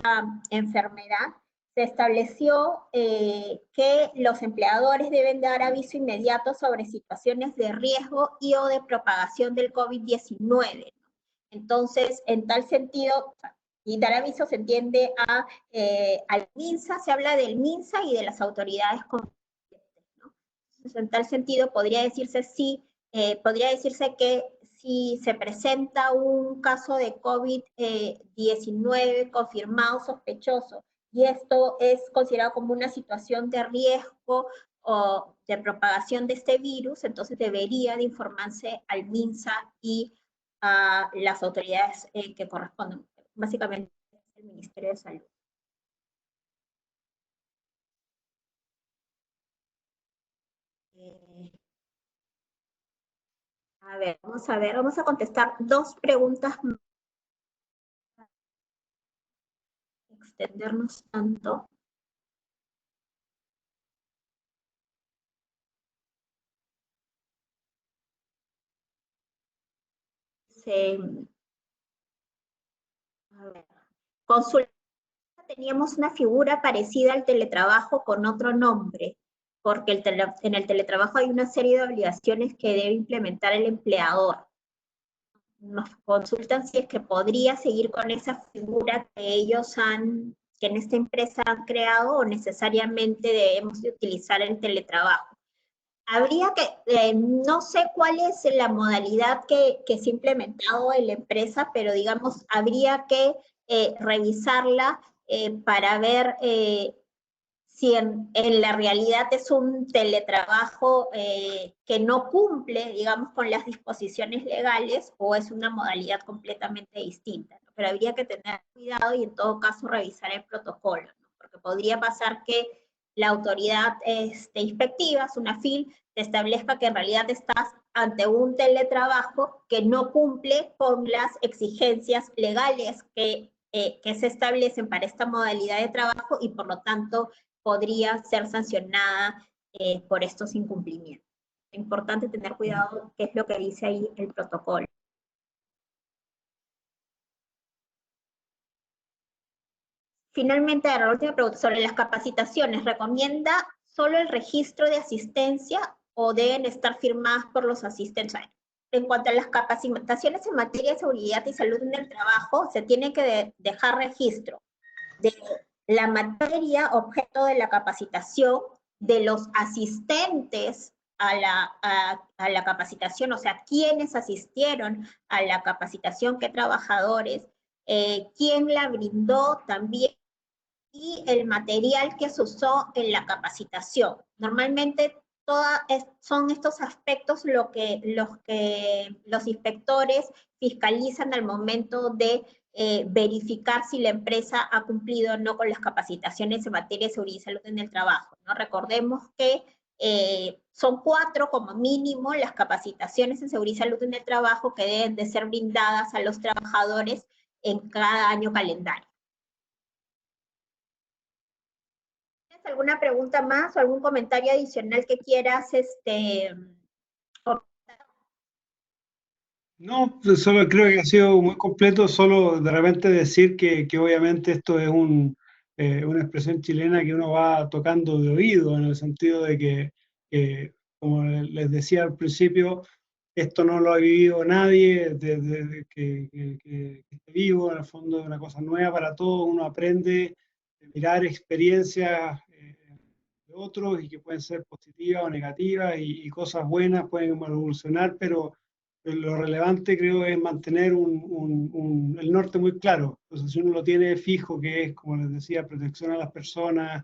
enfermedad, se estableció que los empleadores deben dar aviso inmediato sobre situaciones de riesgo y o de propagación del COVID-19. Entonces, en tal sentido, y dar aviso se entiende al MINSA, se habla del MINSA y de las autoridades competentes, Entonces, en tal sentido, podría decirse que si se presenta un caso de COVID-19 confirmado sospechoso y esto es considerado como una situación de riesgo o de propagación de este virus, entonces debería de informarse al MINSA y a las autoridades que corresponden, básicamente el Ministerio de Salud. Vamos a contestar dos preguntas más. Extendernos tanto. A ver, consulta. Teníamos una figura parecida al teletrabajo con otro nombre, porque en el teletrabajo hay una serie de obligaciones que debe implementar el empleador. Nos consultan si es que podría seguir con esa figura que en esta empresa han creado, o necesariamente debemos de utilizar el teletrabajo. Habría que, no sé cuál es la modalidad que se ha implementado en la empresa, pero digamos, habría que revisarla para ver si en la realidad es un teletrabajo que no cumple, digamos, con las disposiciones legales, o es una modalidad completamente distinta, ¿no? Pero habría que tener cuidado y en todo caso revisar el protocolo, ¿no? Porque podría pasar que la autoridad inspectiva, SUNAFIL, te establezca que en realidad estás ante un teletrabajo que no cumple con las exigencias legales que se establecen para esta modalidad de trabajo, y por lo tanto podría ser sancionada por estos incumplimientos. Es importante tener cuidado qué es lo que dice ahí el protocolo. Finalmente, la última pregunta sobre las capacitaciones. ¿Recomienda solo el registro de asistencia o deben estar firmadas por los asistentes? En cuanto a las capacitaciones en materia de seguridad y salud en el trabajo, se tiene que dejar registro de la materia objeto de la capacitación, de los asistentes a la capacitación, o sea, quiénes asistieron a la capacitación, qué trabajadores, quién la brindó también, y el material que se usó en la capacitación. Normalmente son estos aspectos los que los inspectores fiscalizan al momento de verificar si la empresa ha cumplido o no con las capacitaciones en materia de seguridad y salud en el trabajo, ¿no? Recordemos que son 4 como mínimo las capacitaciones en seguridad y salud en el trabajo que deben de ser brindadas a los trabajadores en cada año calendario. ¿Tienes alguna pregunta más o algún comentario adicional que quieras No, pues solo creo que ha sido muy completo, solo de repente decir que obviamente esto es una expresión chilena que uno va tocando de oído, en el sentido de que, como les decía al principio, esto no lo ha vivido nadie desde que esté vivo. En el fondo es una cosa nueva para todos, uno aprende a mirar experiencias de otros, y que pueden ser positivas o negativas, y cosas buenas pueden evolucionar, pero lo relevante creo es mantener el norte muy claro. Entonces, si uno lo tiene fijo, que es, como les decía, protección a las personas,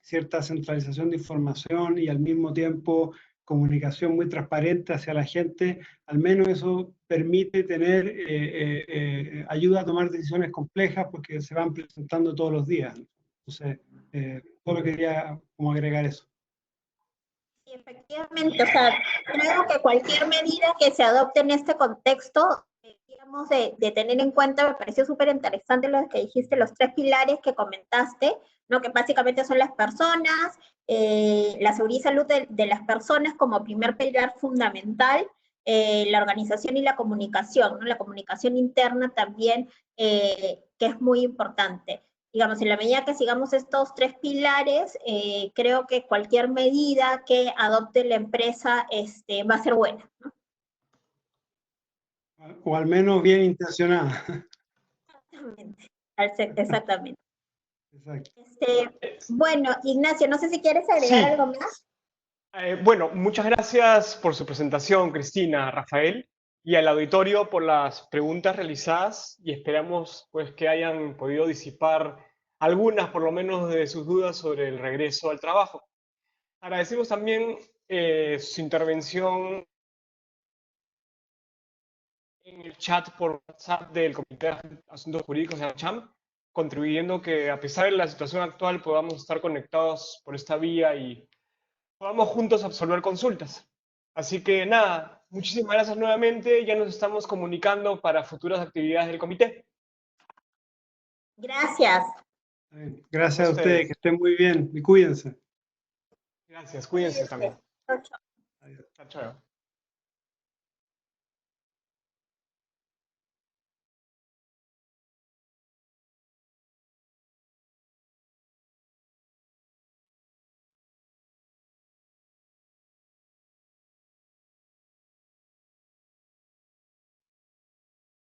cierta centralización de información y al mismo tiempo comunicación muy transparente hacia la gente, al menos eso permite tener, ayuda a tomar decisiones complejas porque se van presentando todos los días. Entonces, solo quería como agregar eso. Sí, efectivamente, o sea, creo que cualquier medida que se adopte en este contexto, digamos, de tener en cuenta, me pareció súper interesante lo que dijiste, los 3 pilares que comentaste, ¿no? Que básicamente son las personas, la seguridad y salud de las personas como primer pilar fundamental, la organización y la comunicación, ¿no? La comunicación interna también, que es muy importante. Digamos, en la medida que sigamos estos 3 pilares, creo que cualquier medida que adopte la empresa va a ser buena, ¿no? O al menos bien intencionada. Exactamente. Exactamente. Exacto. Bueno, Ignacio, no sé si quieres agregar algo más. Bueno, muchas gracias por su presentación, Cristina, Rafael, y al auditorio por las preguntas realizadas y esperamos pues que hayan podido disipar algunas, por lo menos, de sus dudas sobre el regreso al trabajo. Agradecemos también su intervención en el chat por WhatsApp del Comité de Asuntos Jurídicos de AmCham, contribuyendo que a pesar de la situación actual podamos estar conectados por esta vía y podamos juntos absolver consultas. Así que nada, muchísimas gracias nuevamente. Ya nos estamos comunicando para futuras actividades del comité. Gracias. Gracias a ustedes, que estén muy bien y cuídense. Gracias, cuídense también. Chao, chao. Adiós. Chao, chao.